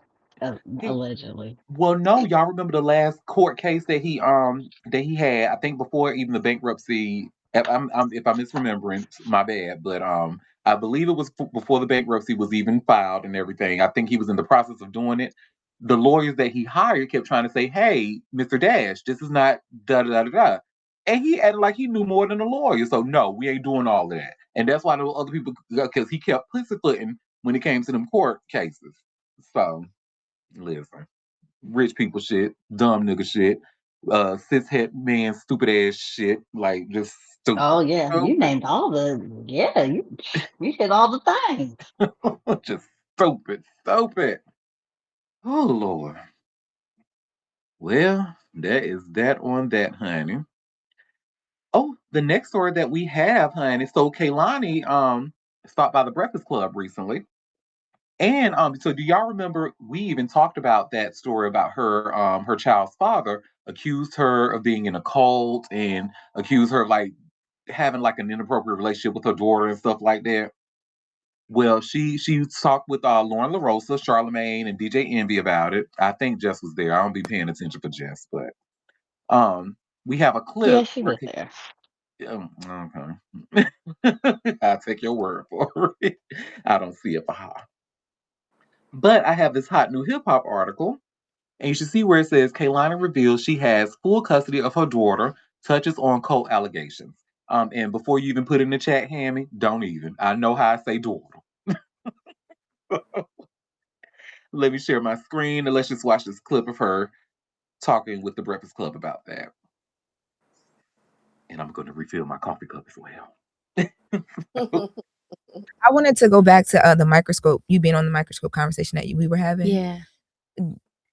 he, Allegedly. well, no, y'all remember the last court case that he had? I think before even the bankruptcy. If I'm misremembering, my bad. But I believe it was before the bankruptcy was even filed and everything. I think he was in the process of doing it. The lawyers that he hired kept trying to say, "Hey, Mr. Dash, this is not da da da da da," and he acted like he knew more than a lawyer. So no, we ain't doing all of that. And that's why the other people, because he kept pussyfooting when it came to them court cases. So listen, rich people shit, dumb nigga shit, cishet man, stupid ass shit, like just stupid. Oh yeah, you named all the you hit all the things. Just stupid, stupid. Oh Lord. Well, that is that on that, honey. Oh, the next story that we have, honey. So Kaylani stopped by the Breakfast Club recently. And so do y'all remember we even talked about that story about her child's father accused her of being in a cult and accused her of like having like an inappropriate relationship with her daughter and stuff like that. Well, she talked with Lauren LaRosa, Charlemagne, and DJ Envy about it. I think Jess was there. I don't be paying attention for Jess, but we have a Yeah, clip she where was there. okay. I'll take your word for it. I don't see it for her. But I have this hot new hip hop article, and you should see where it says Kaylani reveals she has full custody of her daughter, touches on cult allegations. And before you even put in the chat, Hammy, don't even. I know how I say daughter. Let me share my screen and let's just watch this clip of her talking with the Breakfast Club about that. And I'm going to refill my coffee cup as well. I wanted to go back to the microscope, you being on the microscope conversation that we were having. Yeah.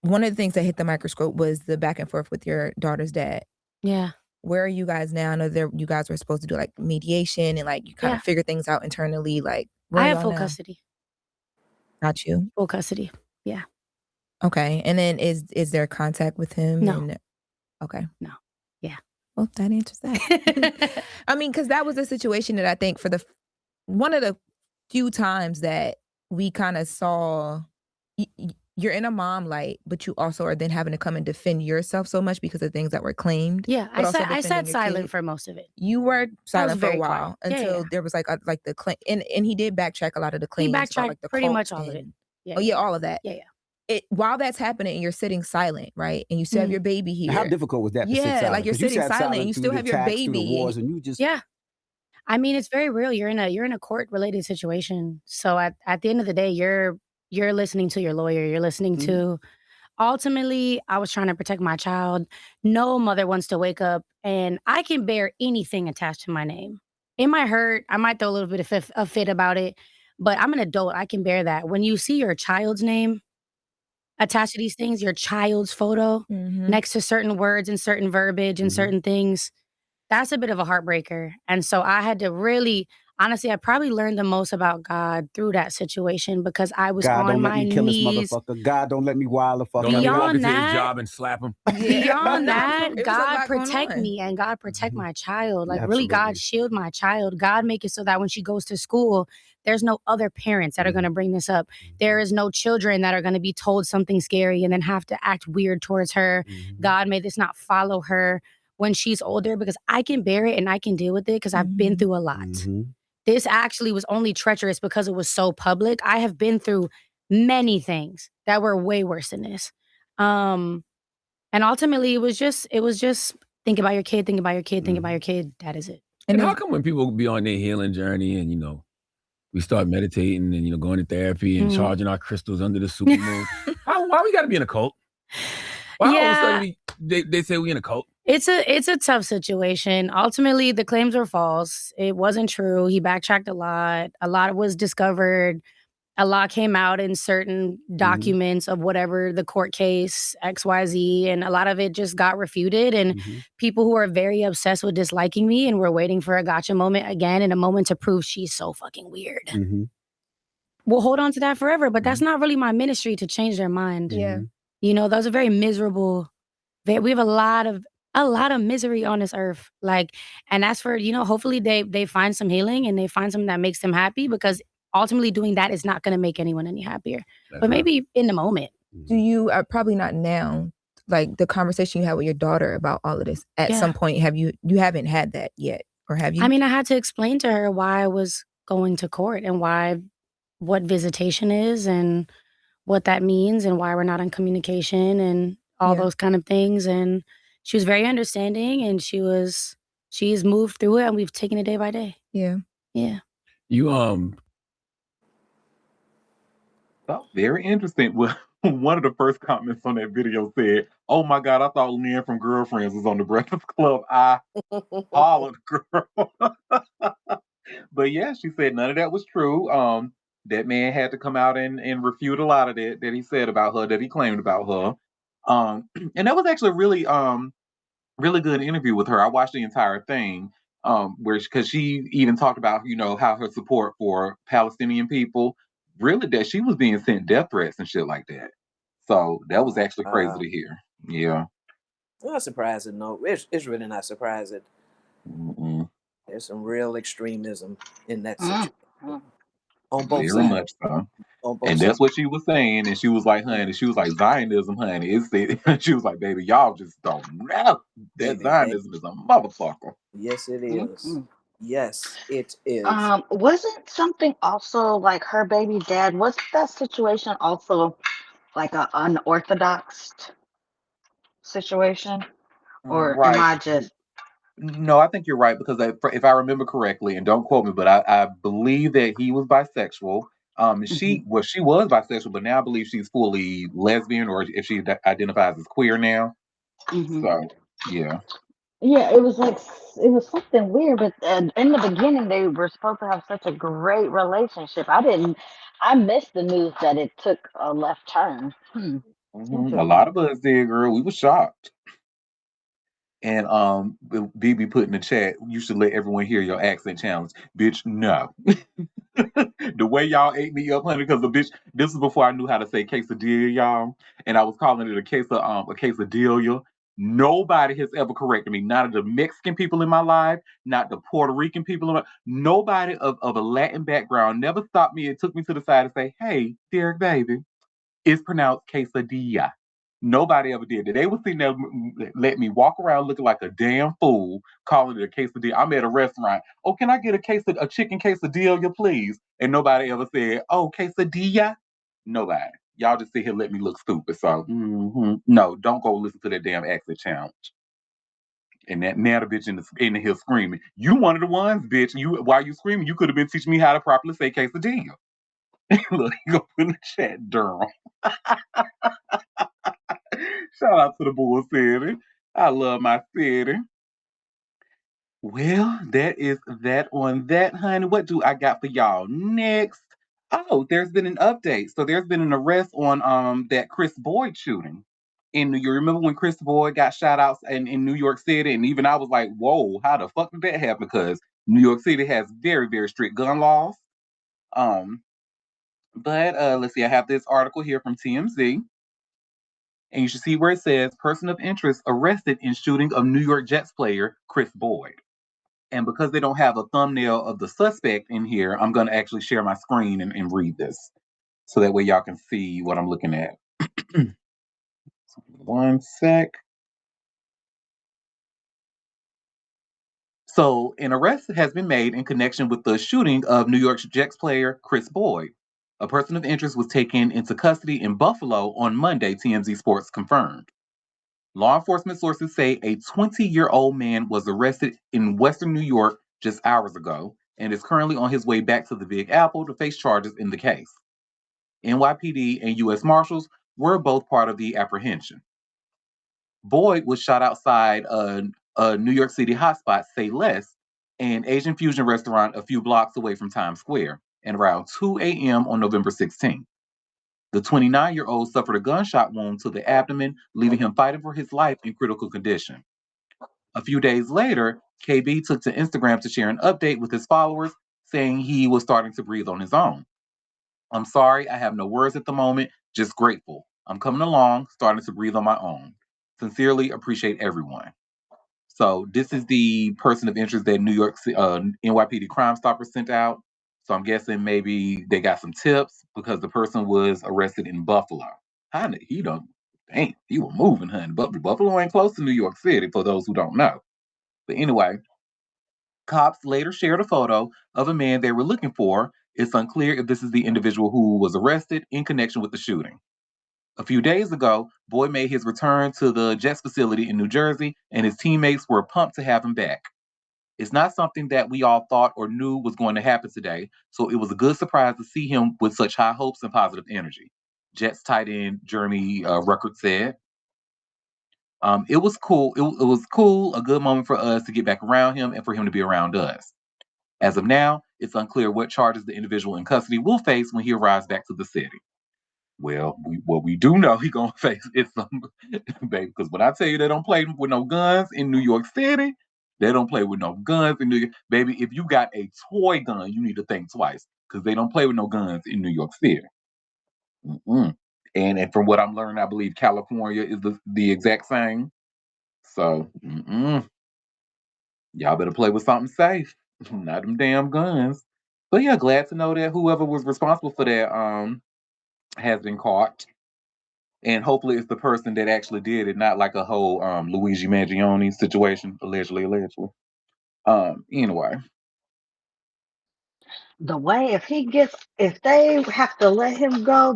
One of the things that hit the microscope was the back and forth with your daughter's dad. Yeah. Where are you guys now? I know you guys were supposed to do like mediation and like you kind of figure things out internally. Like, I have full custody. Got you. Full custody. Yeah. Okay. And then is there contact with him? No. Okay. No. Yeah. Well, that answers that. I mean, because that was a situation that I think for one of the few times that we kind of saw you're in a mom light, but you also are then having to come and defend yourself so much because of things that were claimed. Yeah, I sat silent for most of it. You were silent for a while quiet. until there was like the claim, and he did backtrack a lot of the claims. He backtracked like the pretty much all of it. Yeah, all of that. Yeah. While that's happening and you're sitting silent, right? And you still have your baby here. How difficult was that? To sit silent? Like you're sitting silent and you still have your baby. And you just I mean, it's very real. You're in a court related situation. So at the end of the day, you're listening to your lawyer. You're listening to. Ultimately, I was trying to protect my child. No mother wants to wake up, and I can bear anything attached to my name. It might hurt. I might throw a little bit of a fit about it, but I'm an adult. I can bear that. When you see your child's name attached to these things, your child's photo next to certain words and certain verbiage and certain things, that's a bit of a heartbreaker. And so I had to really, honestly, I probably learned the most about God through that situation because I was on my knees. God, don't let me wild the fuck. Don't let me walk into his job and slap him. Beyond that, God protect me and God protect my child. Like really, God shield my child. God make it so that when she goes to school, there's no other parents that are going to bring this up. There is no children that are going to be told something scary and then have to act weird towards her. God, may this not follow her when she's older because I can bear it and I can deal with it because I've been through a lot. This actually was only treacherous because it was so public. I have been through many things that were way worse than this. And ultimately it was just think about your kid, think about your kid, think about your kid. That is it. And how come when people be on their healing journey and we start meditating and going to therapy and Mhm. charging our crystals under the super moon. Why we got to be in a cult? Why all of a Yeah. sudden they say we in a cult? It's a tough situation. Ultimately, the claims were false. It wasn't true. He backtracked a lot. A lot was discovered. A lot came out in certain documents of whatever the court case, XYZ, and a lot of it just got refuted. And people who are very obsessed with disliking me and were waiting for a gotcha moment again and a moment to prove she's so fucking weird. We'll hold on to that forever, but that's not really my ministry to change their mind. Yeah. Those are very miserable. We have a lot of misery on this earth. And that's for, hopefully they find some healing and they find something that makes them happy, because ultimately doing that is not going to make anyone any happier. But maybe in the moment. Do you, probably not now, like the conversation you had with your daughter about all of this, at some point, you haven't had that yet, or have you? I mean, I had to explain to her why I was going to court and what visitation is and what that means and why we're not in communication and all those kind of things. And she was very understanding, and she's moved through it, and we've taken it day by day. Yeah. Yeah. You Oh, very interesting. Well, one of the first comments on that video said, "Oh my God, I thought Lynn from Girlfriends was on the Breakfast Club." I hollered, girl. But yeah, she said none of that was true. That man had to come out and refute a lot of that he said about her, that he claimed about her. And that was actually a really good interview with her. I watched the entire thing. Because she even talked about, how her support for Palestinian people, really that she was being sent death threats and shit like that. So that was actually crazy to hear. Yeah. Not surprising, no. It's really not surprising. Mm-mm. There's some real extremism in that situation. On both Very sides. much so. On both And sides. that's what she was saying. And she was like, honey, Zionism, honey. She was like, baby, y'all just don't know. That Zionism is a motherfucker. Yes, it is. Yes, it is. Wasn't something also like her baby dad? Wasn't that situation also like an unorthodox situation? Or am Right. I just No, I think you're right, because if I remember correctly, and don't quote me, but I believe that he was bisexual. She was bisexual, but now I believe she's fully lesbian, or if she identifies as queer now. So yeah. Yeah, it was something weird, but in the beginning they were supposed to have such a great relationship. I missed the news that it took a left turn. A lot of us did, girl. We were shocked. And BB put in the chat, you should let everyone hear your accent challenge. Bitch, no. The way y'all ate me up, honey, because this is before I knew how to say quesadilla, y'all. And I was calling it a quesadilla. Nobody has ever corrected me. Not of the Mexican people in my life, not the Puerto Rican people in my nobody of a Latin background never stopped me and took me to the side and say, hey, Derek, baby, it's pronounced quesadilla. Nobody ever did that. They would sitting there, let me walk around looking like a damn fool, calling it a quesadilla. I'm at a restaurant. Oh, can I get a chicken quesadilla, please? And nobody ever said, oh, quesadilla? Nobody. Y'all just sit here, let me look stupid. So, no, don't go listen to that damn accent challenge. And that now the bitch in the hill screaming. You one of the ones, bitch. While you screaming, you could have been teaching me how to properly say quesadilla. Look, you go put in the chat, Durham. Shout out to the Bull City. I love my city. Well, that is that on that, honey. What do I got for y'all next? Oh, there's been an update. So there's been an arrest on that Chris Boyd shooting. You remember when Chris Boyd got shot out in New York City? And even I was like, whoa, how the fuck did that happen? Because New York City has very, very strict gun laws. But let's see, I have this article here from TMZ. And you should see where it says person of interest arrested in shooting of New York Jets player Chris Boyd. And because they don't have a thumbnail of the suspect in here, I'm going to actually share my screen and read this. So that way y'all can see what I'm looking at. One sec. So an arrest has been made in connection with the shooting of New York Jets player Chris Boyd. A person of interest was taken into custody in Buffalo on Monday, TMZ Sports confirmed. Law enforcement sources say a 20-year-old man was arrested in Western New York just hours ago and is currently on his way back to the Big Apple to face charges in the case. NYPD and U.S. Marshals were both part of the apprehension. Boyd was shot outside a New York City hotspot, Say Less, an Asian fusion restaurant a few blocks away from Times Square, and around 2 a.m. on November 16th. The 29-year-old suffered a gunshot wound to the abdomen, leaving him fighting for his life in critical condition. A few days later, KB took to Instagram to share an update with his followers, saying he was starting to breathe on his own. I'm sorry, I have no words at the moment, just grateful. I'm coming along, starting to breathe on my own. Sincerely appreciate everyone. So this is the person of interest that New York NYPD Crime Stoppers sent out. So I'm guessing maybe they got some tips because the person was arrested in Buffalo. He don't, dang, he was moving, honey. But Buffalo ain't close to New York City for those who don't know. But anyway, cops later shared a photo of a man they were looking for. It's unclear if this is the individual who was arrested in connection with the shooting. A few days ago, Boyd made his return to the Jets facility in New Jersey, and his teammates were pumped to have him back. It's not something that we all thought or knew was going to happen today, so it was a good surprise to see him with such high hopes and positive energy. Jets tight end Jeremy Ruckert said. It was cool. It was cool, a good moment for us to get back around him and for him to be around us. As of now, it's unclear what charges the individual in custody will face when he arrives back to the city. Well, we do know he gonna face it some, baby. Because when I tell you they don't play with no guns in New York City, they don't play with no guns in New York. Baby, if you got a toy gun, you need to think twice because they don't play with no guns in New York City. Mm-mm. And from what I'm learning, I believe California is the exact same. So y'all better play with something safe, not them damn guns. But yeah, glad to know that whoever was responsible for that has been caught. And hopefully it's the person that actually did it, not like a whole Luigi Mangione situation, allegedly. Anyway. The way if they have to let him go,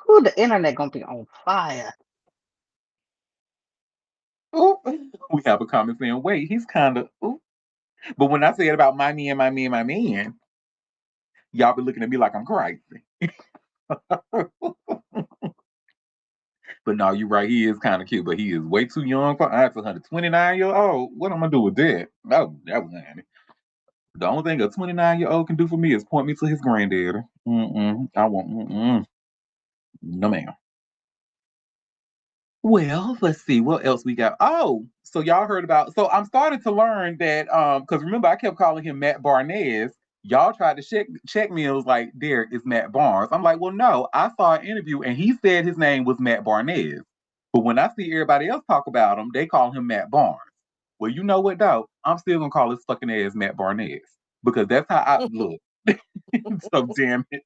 the internet gonna be on fire. Ooh, we have a comment saying, wait, he's kind of, but when I say it about my man, y'all be looking at me like I'm crazy. But no, you're right. He is kind of cute, but he is way too young for us. 129-year-old. What am I gonna do with that? No, that was honey. The only thing a 29-year-old can do for me is point me to his granddaddy. I want. No, ma'am. Well, let's see what else we got. Oh, so y'all heard about? So I'm starting to learn that because remember I kept calling him Matt Barnes. Y'all tried to check me. It was like, Derek, it's Matt Barnes. I'm like, well, no, I saw an interview and he said his name was Matt Barnes. But when I see everybody else talk about him, they call him Matt Barnes. Well, you know what, though? I'm still gonna call his fucking ass Matt Barnes because that's how I look. So damn it.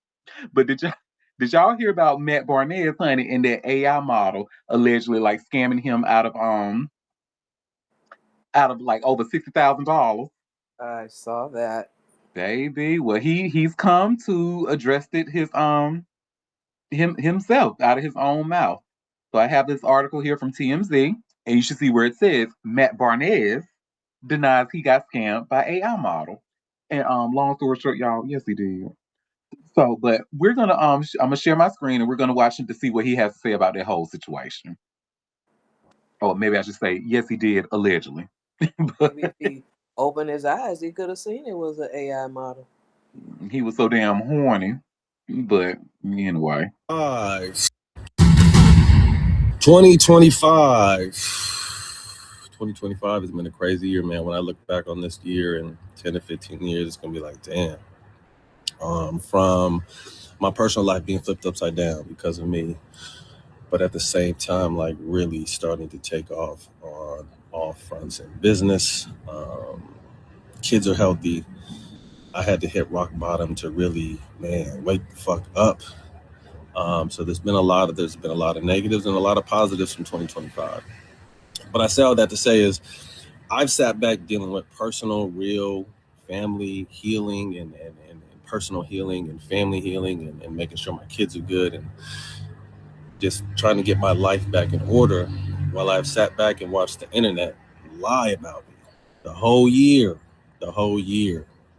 But did y'all hear about Matt Barnes, honey, and that AI model allegedly like scamming him out of like over $60,000? I saw that. Baby, well he's come to address it himself out of his own mouth. So I have this article here from TMZ, and you should see where it says Matt Barnes denies he got scammed by AI model. And long story short, y'all, yes he did. So, but we're gonna I'm gonna share my screen and we're gonna watch him to see what he has to say about that whole situation. Or maybe I should say, yes, he did allegedly. Maybe if he opened his eyes, he could have seen it was an AI model. He was so damn horny. But anyway. 2025. 2025 has been a crazy year, man. When I look back on this year in 10 to 15 years, it's gonna be like, damn. From my personal life being flipped upside down because of me, but at the same time, like really starting to take off on all fronts in business. Kids are healthy. I had to hit rock bottom to really, man, wake the fuck up. So there's been a lot of negatives and a lot of positives from 2025. But I say all that to say is I've sat back dealing with personal, real family healing and personal healing and family healing and making sure my kids are good and just trying to get my life back in order while I've sat back and watched the internet lie about me the whole year.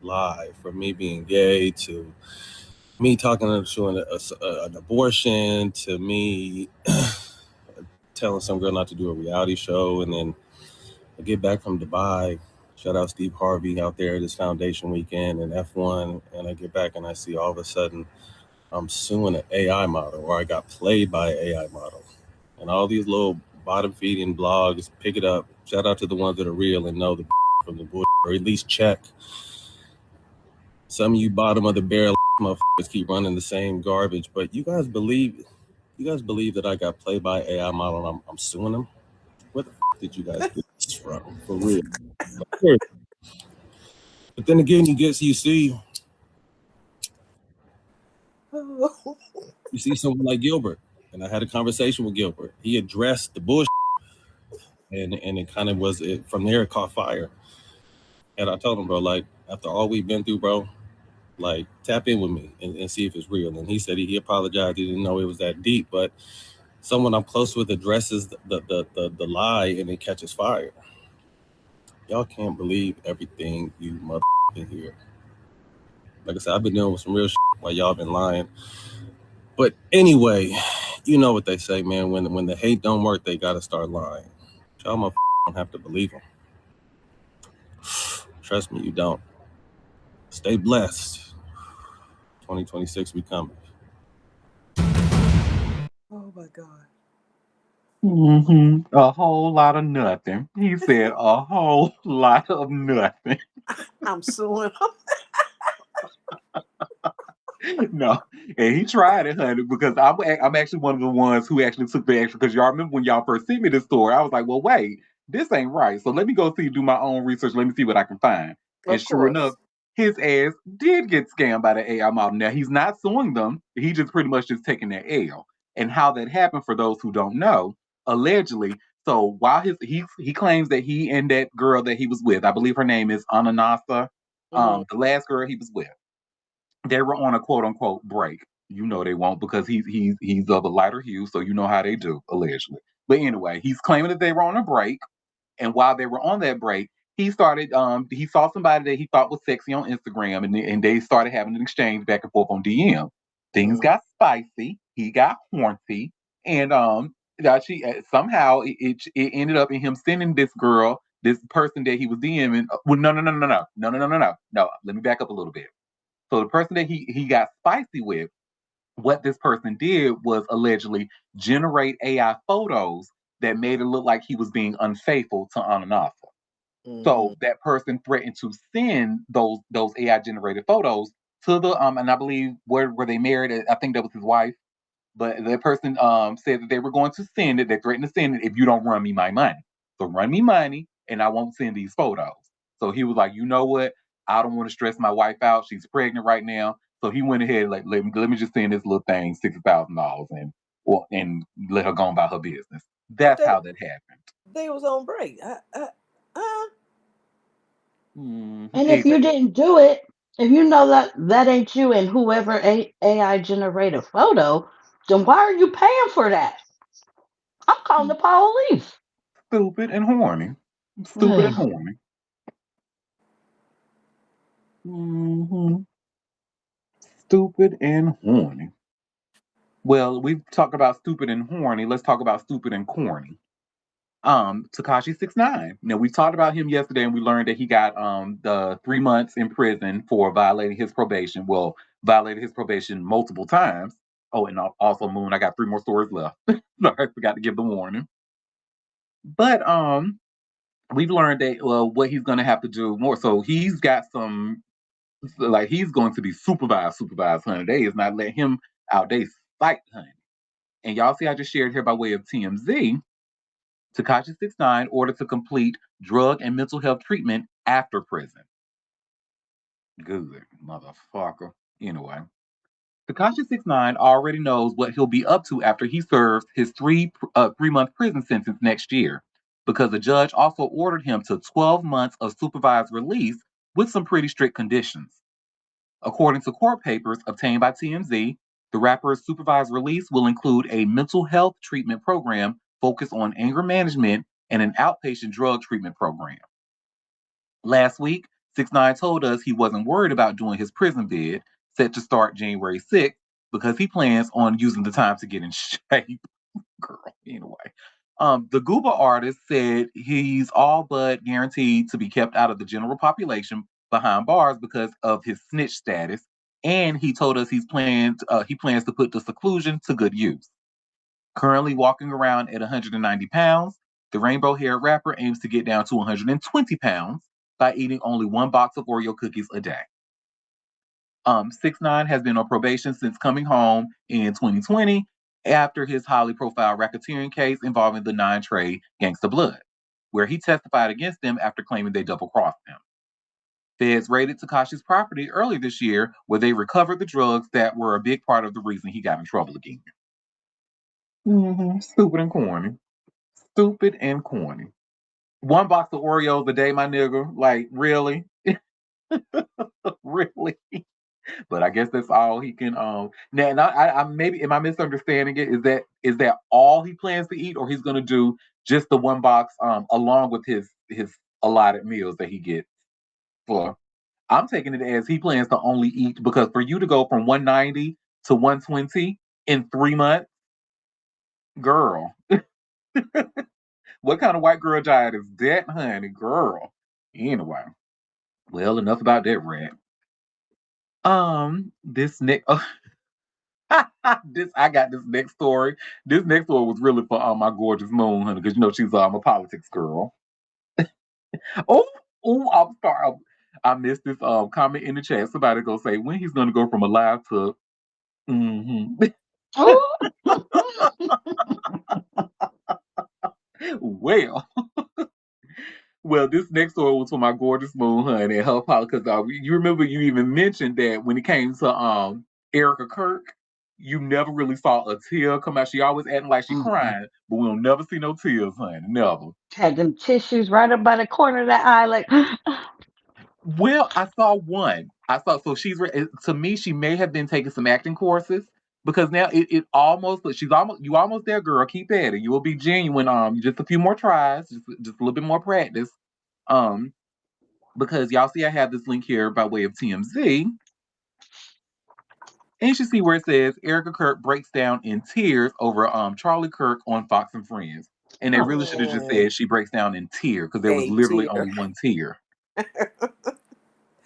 lie, from me being gay to me talking to an abortion to me telling some girl not to do a reality show, and then I get back from Dubai. Shout out Steve Harvey out there this foundation weekend and F1, and I get back and I see all of a sudden I'm suing an AI model, or I got played by an AI model, and all these little bottom feeding blogs pick it up. Shout out to the ones that are real and know the from the bull, or at least check. Some of you bottom of the barrel motherfuckers keep running the same garbage, but you guys believe that I got played by AI model and I'm suing them? Where the did you guys get this from? For real. But then again, you see someone like Gilbert, and I had a conversation with Gilbert. He addressed the bullshit, and it kind of was it from there. It caught fire, and I told him, bro, like after all we've been through, bro, like tap in with me and see if it's real. And he said he apologized. He didn't know it was that deep, but someone I'm close with addresses the lie and it catches fire. Y'all can't believe everything you motherfucking hear. Like I said, I've been dealing with some real shit while y'all been lying. But anyway, you know what they say, man. When the hate don't work, they gotta start lying. Y'all motherfuckers don't have to believe them. Trust me, you don't. Stay blessed. 2026 we coming. Oh my God. A whole lot of nothing. He said a whole lot of nothing. I'm suing No, and he tried it, honey, because I'm actually one of the ones who actually took the extra. Because y'all remember when y'all first sent me this story, I was like, well, wait, this ain't right. So let me go do my own research. Let me see what I can find. And Of sure enough, course. his ass did get scammed by the AI model. Now he's not suing them. He just pretty much just taking their L. And how that happened, for those who don't know, allegedly. So while he claims that he and that girl that he was with, I believe her name is Ananasa, Mhm. the last girl he was with, they were on a quote unquote break. You know they won't, because he's of a lighter hue, so you know how they do, allegedly. But anyway, he's claiming that they were on a break, and while they were on that break, he saw somebody that he thought was sexy on Instagram, and they started having an exchange back and forth on DM. Things Mhm. got spicy. He got horny, and she somehow it ended up in him sending this person that he was DMing. Well, no. Let me back up a little bit. So the person that he got spicy with, what this person did was allegedly generate AI photos that made it look like he was being unfaithful to Ananasa. Mhm. So that person threatened to send those AI generated photos to the and I believe where they married. I think that was his wife. But the person said that they were going to send it. They threatened to send it if you don't run me my money. So run me money, and I won't send these photos. So he was like, you know what? I don't want to stress my wife out. She's pregnant right now. So he went ahead, like, let me just send this little thing $60,000 and let her go on about her business. But That's how that happened. they was on break. And if you Exactly. didn't do it, if you know that that ain't you and whoever AI generate a photo, then why are you paying for that? I'm calling the police. Stupid and horny. Stupid and horny. hmm Stupid and horny. Well, we've talked about stupid and horny. Let's talk about stupid and corny. Takashi 69. Now we talked about him yesterday, and we learned that he got the 3 months in prison for violating his probation. Well, violated his probation multiple times. Oh, and also Moon, I got 3 more stories left. I forgot to give the warning. But we've learned that what he's gonna have to do more. So he's got some, like, he's going to be supervised, honey. They is not let him out. They fight, honey. And y'all see, I just shared here by way of TMZ. Takashi 69 ordered to complete drug and mental health treatment after prison. Good motherfucker. Anyway, Takashi 69 already knows what he'll be up to after he serves his 3 month prison sentence next year, because the judge also ordered him to 12 months of supervised release with some pretty strict conditions. According to court papers obtained by TMZ, the rapper's supervised release will include a mental health treatment program focused on anger management and an outpatient drug treatment program. Last week, 6ix9ine told us he wasn't worried about doing his prison bid, set to start January 6th, because he plans on using the time to get in shape. Girl, anyway. The Gooba artist said he's all but guaranteed to be kept out of the general population behind bars because of his snitch status, and he told us he plans to put the seclusion to good use. Currently walking around at 190 pounds, the rainbow-haired rapper aims to get down to 120 pounds by eating only one box of Oreo cookies a day. 6ix9ine has been on probation since coming home in 2020 after his highly profile racketeering case involving the Nine Trey Gangsta Blood, where he testified against them after claiming they double-crossed him. Feds raided Tekashi's property early this year, where they recovered the drugs that were a big part of the reason he got in trouble again. Stupid and corny. Stupid and corny. One box of Oreos a day, my nigga. Like, really? Really? But I guess that's all he can. Now, and I maybe am I misunderstanding it? Is that all he plans to eat, or he's gonna do just the one box along with his allotted meals that he gets for? I'm taking it as he plans to only eat, because for you to go from 190 to 120 in 3 months, girl, what kind of white girl diet is that, honey, girl? Anyway, well, enough about that rat. This next. I got this next story. This next story was really for my gorgeous moon, honey, because you know she's a politics girl. Oh, I'm sorry. I missed this comment in the chat. Somebody go say when he's gonna go from alive to well. Well, this next story was for my gorgeous moon, honey, and her because you remember you even mentioned that when it came to Erica Kirk, you never really saw a tear come out. She always acting like she crying, but we'll never see no tears, honey. Never. Had them tissues right up by the corner of that eye, like. Well, I saw one. So to me, she may have been taking some acting courses, because now it almost, but you almost there, girl. Keep at it. You will be genuine. Just a few more tries, just a little bit more practice. Because y'all see, I have this link here by way of TMZ. And you should see where it says Erica Kirk breaks down in tears over Charlie Kirk on Fox and Friends. And they really should have just said she breaks down in tears, because there was literally only one tear.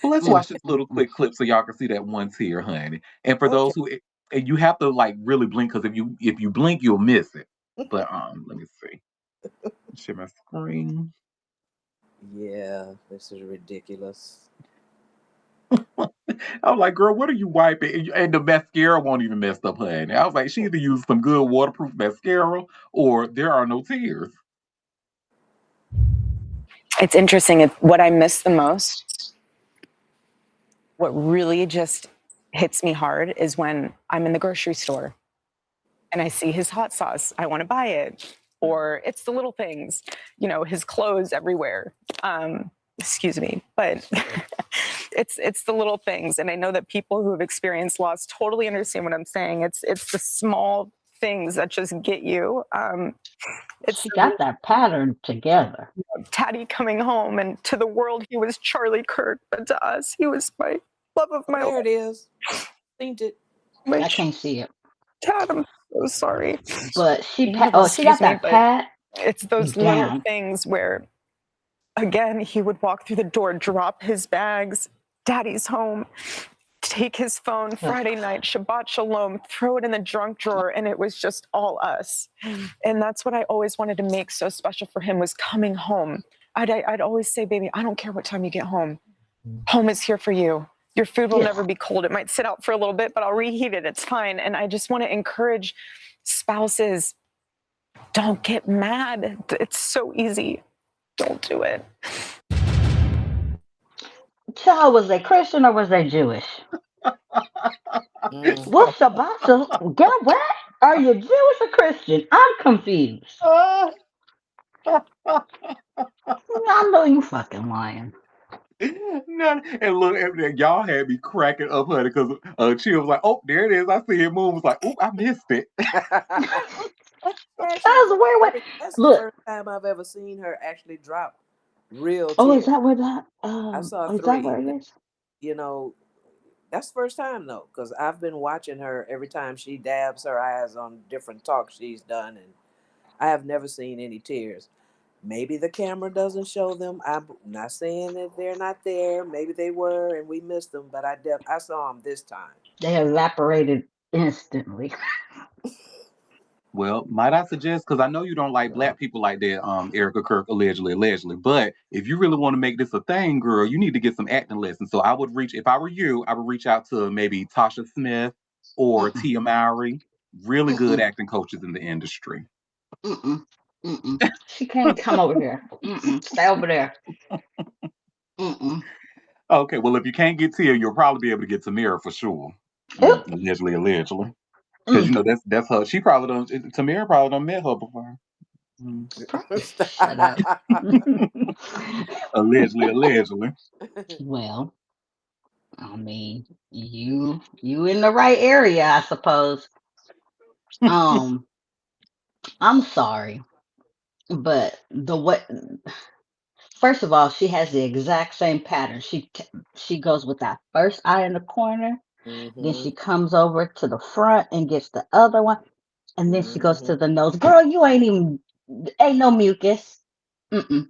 Well, let's watch this little quick clip so y'all can see that one tear, honey. And for those who, and you have to like really blink, because if you blink, you'll miss it. But let me see. Share my screen. Yeah, this is ridiculous. I'm like, girl, what are you wiping? And the mascara won't even mess up, honey. I was like, she either used some good waterproof mascara or there are no tears. It's interesting. What I miss the most, what really just hits me hard, is when I'm in the grocery store and I see his hot sauce. I want to buy it. Or it's the little things, his clothes everywhere. Excuse me, but it's the little things. And I know that people who have experienced loss totally understand what I'm saying. It's the small things that just get you. She got that pattern together. Taddy coming home, and to the world he was Charlie Kirk, but to us he was my love of my life. There it is. Seen it. I can't see it. Tad, I'm so sorry. But she got that pat. It's those little things where, again, he would walk through the door, drop his bags, Daddy's home, take his phone, Friday night, Shabbat Shalom, throw it in the junk drawer, and it was just all us. And that's what I always wanted to make so special for him, was coming home. I'd always say, baby, I don't care what time you get home. Home is here for you. Your food will never be cold. It might sit out for a little bit, but I'll reheat it. It's fine. And I just want to encourage spouses, don't get mad. It's so easy. Don't do it. Child, was they Christian or was they Jewish? What's Shabbat? Girl, what? Are you Jewish or Christian? I'm confused. I know you fucking lying. No, and look, y'all had me cracking up, honey, because Chill was like, "Oh, there it is. I see it." Moon was like, "Oh, I missed it." That's the first time I've ever seen her actually drop Real Oh, is tears. that where that? I saw Is that where 3. it is? You know, that's the first time though, because I've been watching her every time she dabs her eyes on different talks she's done, and I have never seen any tears. Maybe the camera doesn't show them. I'm not saying that they're not there. Maybe they were and we missed them, but I saw them this time. They evaporated instantly. Well, might I suggest, because I know you don't like black people like that, Erica Kirk, allegedly. But if you really want to make this a thing, girl, you need to get some acting lessons. So I would if I were you, I would reach out to maybe Tasha Smith or Mm-mm. Tia Mowry, really good Mm-mm. acting coaches in the industry. Mm-mm. Mm-mm. She can't come over here. Mm-mm. Stay over there. Mm-mm. Okay, well, if you can't get Tia, you'll probably be able to get Tamira for sure. Oop. Allegedly. Because Mm. that's her. She probably don't. Tamira probably don't met her before. Mm. Shut up. Allegedly. Well, I mean, you in the right area, I suppose. Um, I'm sorry, but the way first of all, she has the exact same pattern. She goes with that first eye in the corner, then Mm-hmm. she comes over to the front and gets the other one, and then she goes to Mm-hmm. the nose. Girl, you ain't no mucus. Mm-mm.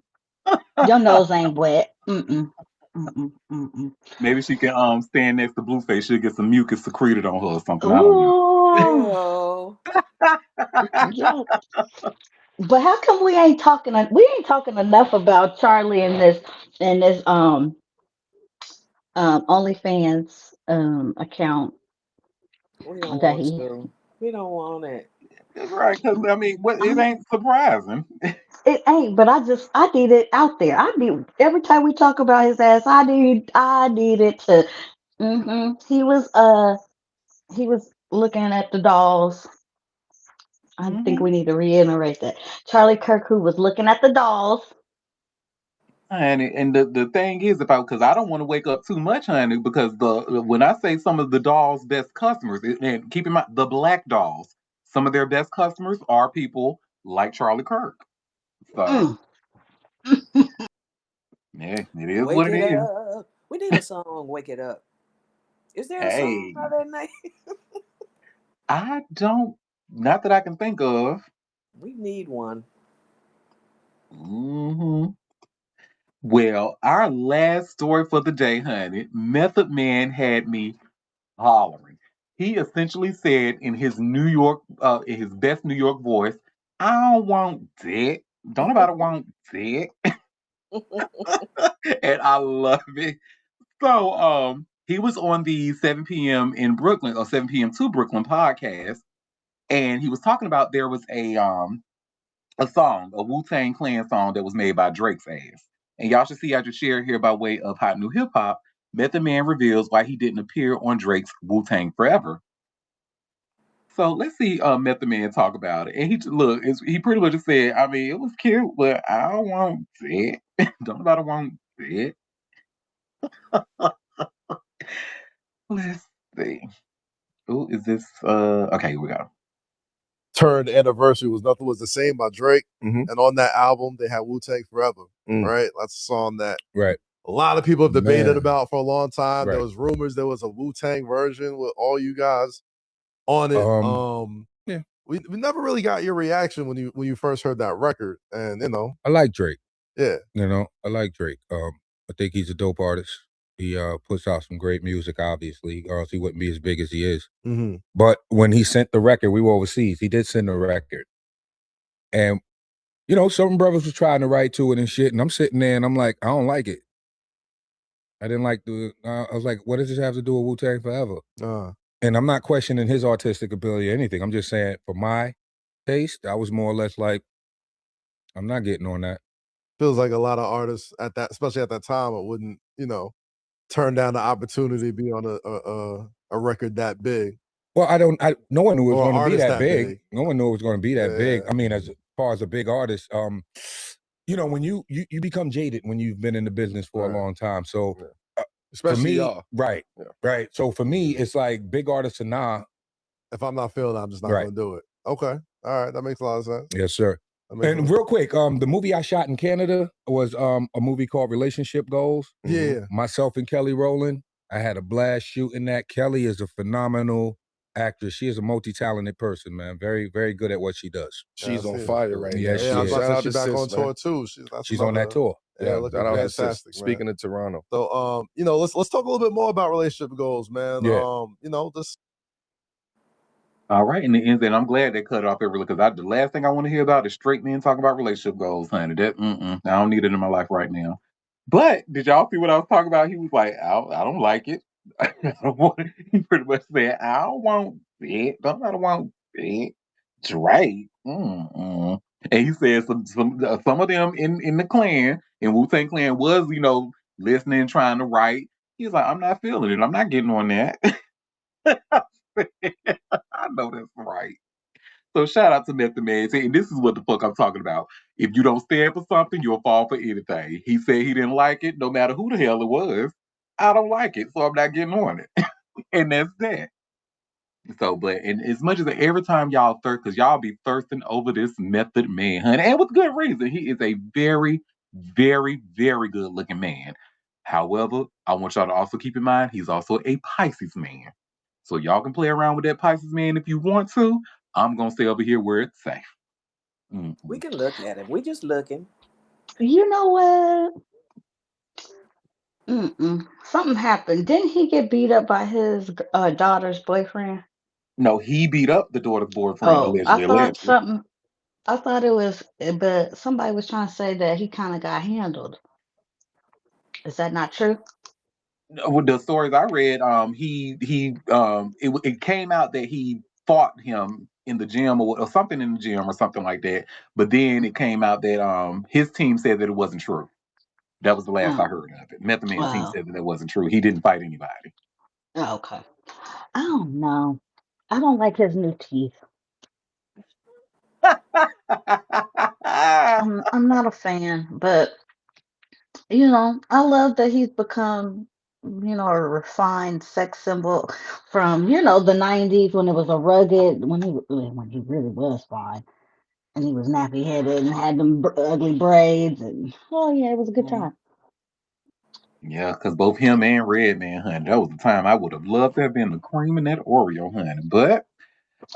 Your nose ain't wet. Mm-mm. Mm-mm. Mm-mm. Maybe she can stand next to Blueface. She'll get some mucus secreted on her or something. I don't know. Ooh, Ew. yeah. But how come we ain't talking enough about Charlie and this OnlyFans account We don't that want he to. We don't want it. Right, because I mean, it I, ain't surprising. it ain't, but I need it out there. I need every time we talk about his ass, I need it to he was looking at the dolls. I think Hmm. we need to reiterate that. Charlie Kirk who was looking at the dolls. And the thing is about because I don't want to wake up too much, honey, because when I say some of the dolls' best customers, and keep in mind the black dolls, some of their best customers are people like Charlie Kirk. So Mm. yeah, it is Wake what it it is. up. We need a song, Wake It Up. Is there a song Hey, by that name? I don't, not that I can think of. We need one. Hmm. Well, our last story for the day, honey, Method Man had me hollering. He essentially said in his best New York voice, "I don't want that. Don't nobody want that," and I love it. So, he was on the 7 p.m. in Brooklyn or 7 p.m. to Brooklyn podcast, and he was talking about there was a song, a Wu Tang Clan song that was made by Drake's ass. And y'all should see I just shared here by way of Hot New Hip Hop. Method Man reveals why he didn't appear on Drake's Wu Tang Forever. So let's see Method Man talk about it. And he pretty much just said, I mean, it was cute, but I don't want it. Don't nobody want it. Let's see. Who is this? Okay, here we go. Turned anniversary was Nothing Was the Same by Drake. Mhm. And on that album, they had Wu Tang Forever. Mm. Right? That's a song that Right. a lot of people have debated Man. about for a long time. There Right. was rumors there was a Wu Tang version with all you guys on it. Yeah. We never really got your reaction when you first heard that record. And I like Drake. yeah. I like Drake. I think he's a dope artist. He puts out some great music, obviously, or else he wouldn't be as big as he is. Mhm. But when he sent the record, we were overseas. He did send the record. And, some brothers was trying to write to it and shit. And I'm sitting there and I'm like, I don't like it. I didn't like I was like, what does this have to do with Wu-Tang Forever? And I'm not questioning his artistic ability or anything. I'm just saying, for my taste, I was more or less like, I'm not getting on that. Feels like a lot of artists especially at that time, it wouldn't, turn down the opportunity to be on a record that big. Well, no one knew it was Or going to be artist that that big. big. No one knew it was going to be that big. Yeah. I mean, as far as a big artist, when you become jaded when you've been in the business for a Right. long time. So Especially for me, y'all. right. So for me, it's like big artists are nah. If I'm not feeling it, I'm just not Right. gonna do it. Okay. All right. That makes a lot of sense. Yes, sir. That And real quick, the movie I shot in Canada was a movie called Relationship Goals. Yeah. Myself and Kelly Rowland. I had a blast shooting that. Kelly is a phenomenal actress. She is a multi-talented person, man. Very, very good at what she does. She's on fire right now. Yeah, she I was is. about to say she's back on tour too. She's on that tour. Yeah, looking shout out to Sis. fantastic. Speaking of Toronto. So, let's talk a little bit more about relationship goals, man. Yeah. This. All right, and I'm glad they cut it off early because the last thing I want to hear about is straight men talking about relationship goals, honey. I don't need it in my life right now. But did y'all see what I was talking about? He was like, I don't like it. I don't want it. He pretty much said, I don't want it. Nobody want it. Drake. And he said some of them in the clan, in Wu-Tang Clan was, listening, trying to write. He's like, I'm not feeling it. I'm not getting on that. I know that's right. So shout out to Method Man. And this is what the fuck I'm talking about. If you don't stand for something, you'll fall for anything. He said he didn't like it, no matter who the hell it was. I don't like it, so I'm not getting on it. And that's that. So, and as much as every time y'all thirst, because y'all be thirsting over this Method Man, honey, and with good reason. He is a very, very, very good looking man. However, I want y'all to also keep in mind he's also a Pisces man. So y'all can play around with that Pisces man if you want to. I'm gonna stay over here where it's safe. We can look at him. We just looking. You know what? Something happened. Didn't he get beat up by his daughter's boyfriend? No, he beat up the daughter's boyfriend, Oh, I allegedly. thought Allegedly. something. I thought it was, but somebody was trying to say that he kind of got handled. Is that not true? With the stories I read, it came out that he fought him in the gym or something in the gym or something like that. But then it came out that his team said that it wasn't true. That was the last I heard of it. Method Man team said that it wasn't true. He didn't fight anybody. Oh, okay. I don't know. I don't like his new teeth. I'm not a fan, but I love that he's become, a refined sex symbol from, the 90s when it was a rugged, when he really was fine. And he was nappy headed and had them ugly braids, and oh yeah, it was a good time. Yeah, because both him and Redman, honey, that was the time I would have loved to have been the cream in that Oreo, honey. But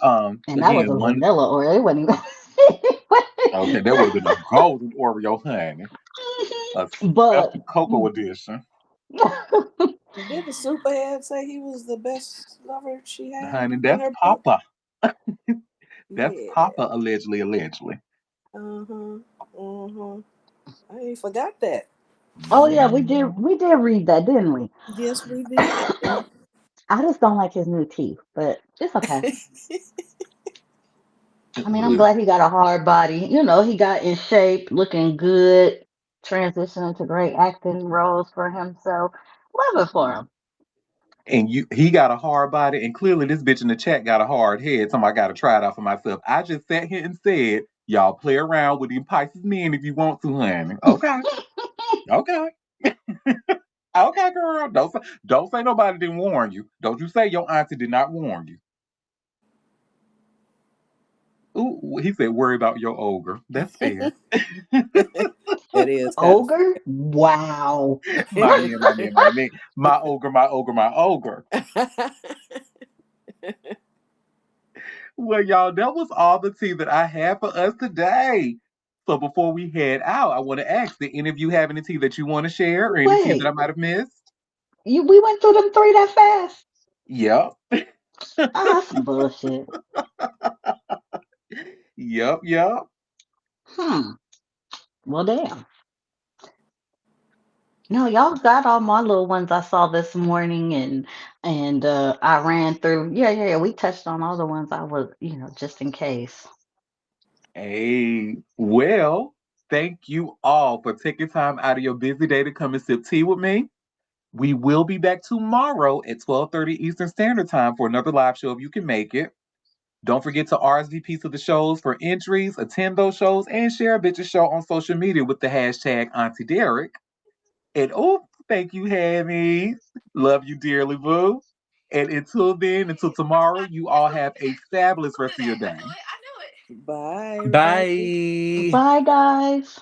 And that was again, a one vanilla Oreo. It wasn't even. okay, that would have been a golden Oreo, honey. A But special cocoa edition. Did the superhead say he was the best lover she had Honey, in that's her book? Papa. That's Yeah. Papa, allegedly. I ain't forgot that. Oh yeah, we did read that, didn't we? Yes, we did. I just don't like his new teeth, but it's okay. I mean, I'm Look, glad he got a hard body. He got in shape, looking good, transitioning to great acting roles for himself. Love it for him. and he got a hard body, and clearly this bitch in the chat got a hard head. So I got to try it out for myself. I just sat here and said, y'all play around with these Pisces men if you want to, honey. Okay, okay. Okay, girl. Don't say nobody didn't warn you. Don't you say your auntie did not warn you. Ooh, he said, worry about your ogre. That's fair. It is kind of Ogre? Wow. My man, my man, my man. My ogre, my ogre, my ogre. Well, y'all, that was all the tea that I had for us today. So before we head out, I want to ask, did any of you have any tea that you want to share or any tea that I Wait, might have missed? we went through them three that fast? Yep. That's some bullshit. Yep. Well, damn. No, y'all got all my little ones I saw this morning, and I ran through. Yeah. We touched on all the ones I was, just in case. Hey, well, thank you all for taking time out of your busy day to come and sip tea with me. We will be back tomorrow at 12:30 Eastern Standard Time for another live show if you can make it. Don't forget to RSVP to the shows for entries, attend those shows, and share a bitch's show on social media with the hashtag Auntie Derek. And thank you, Hammy. Love you dearly, boo. And until then, until tomorrow, you all have a fabulous rest of your day. Bye, everybody. Bye. Bye, guys.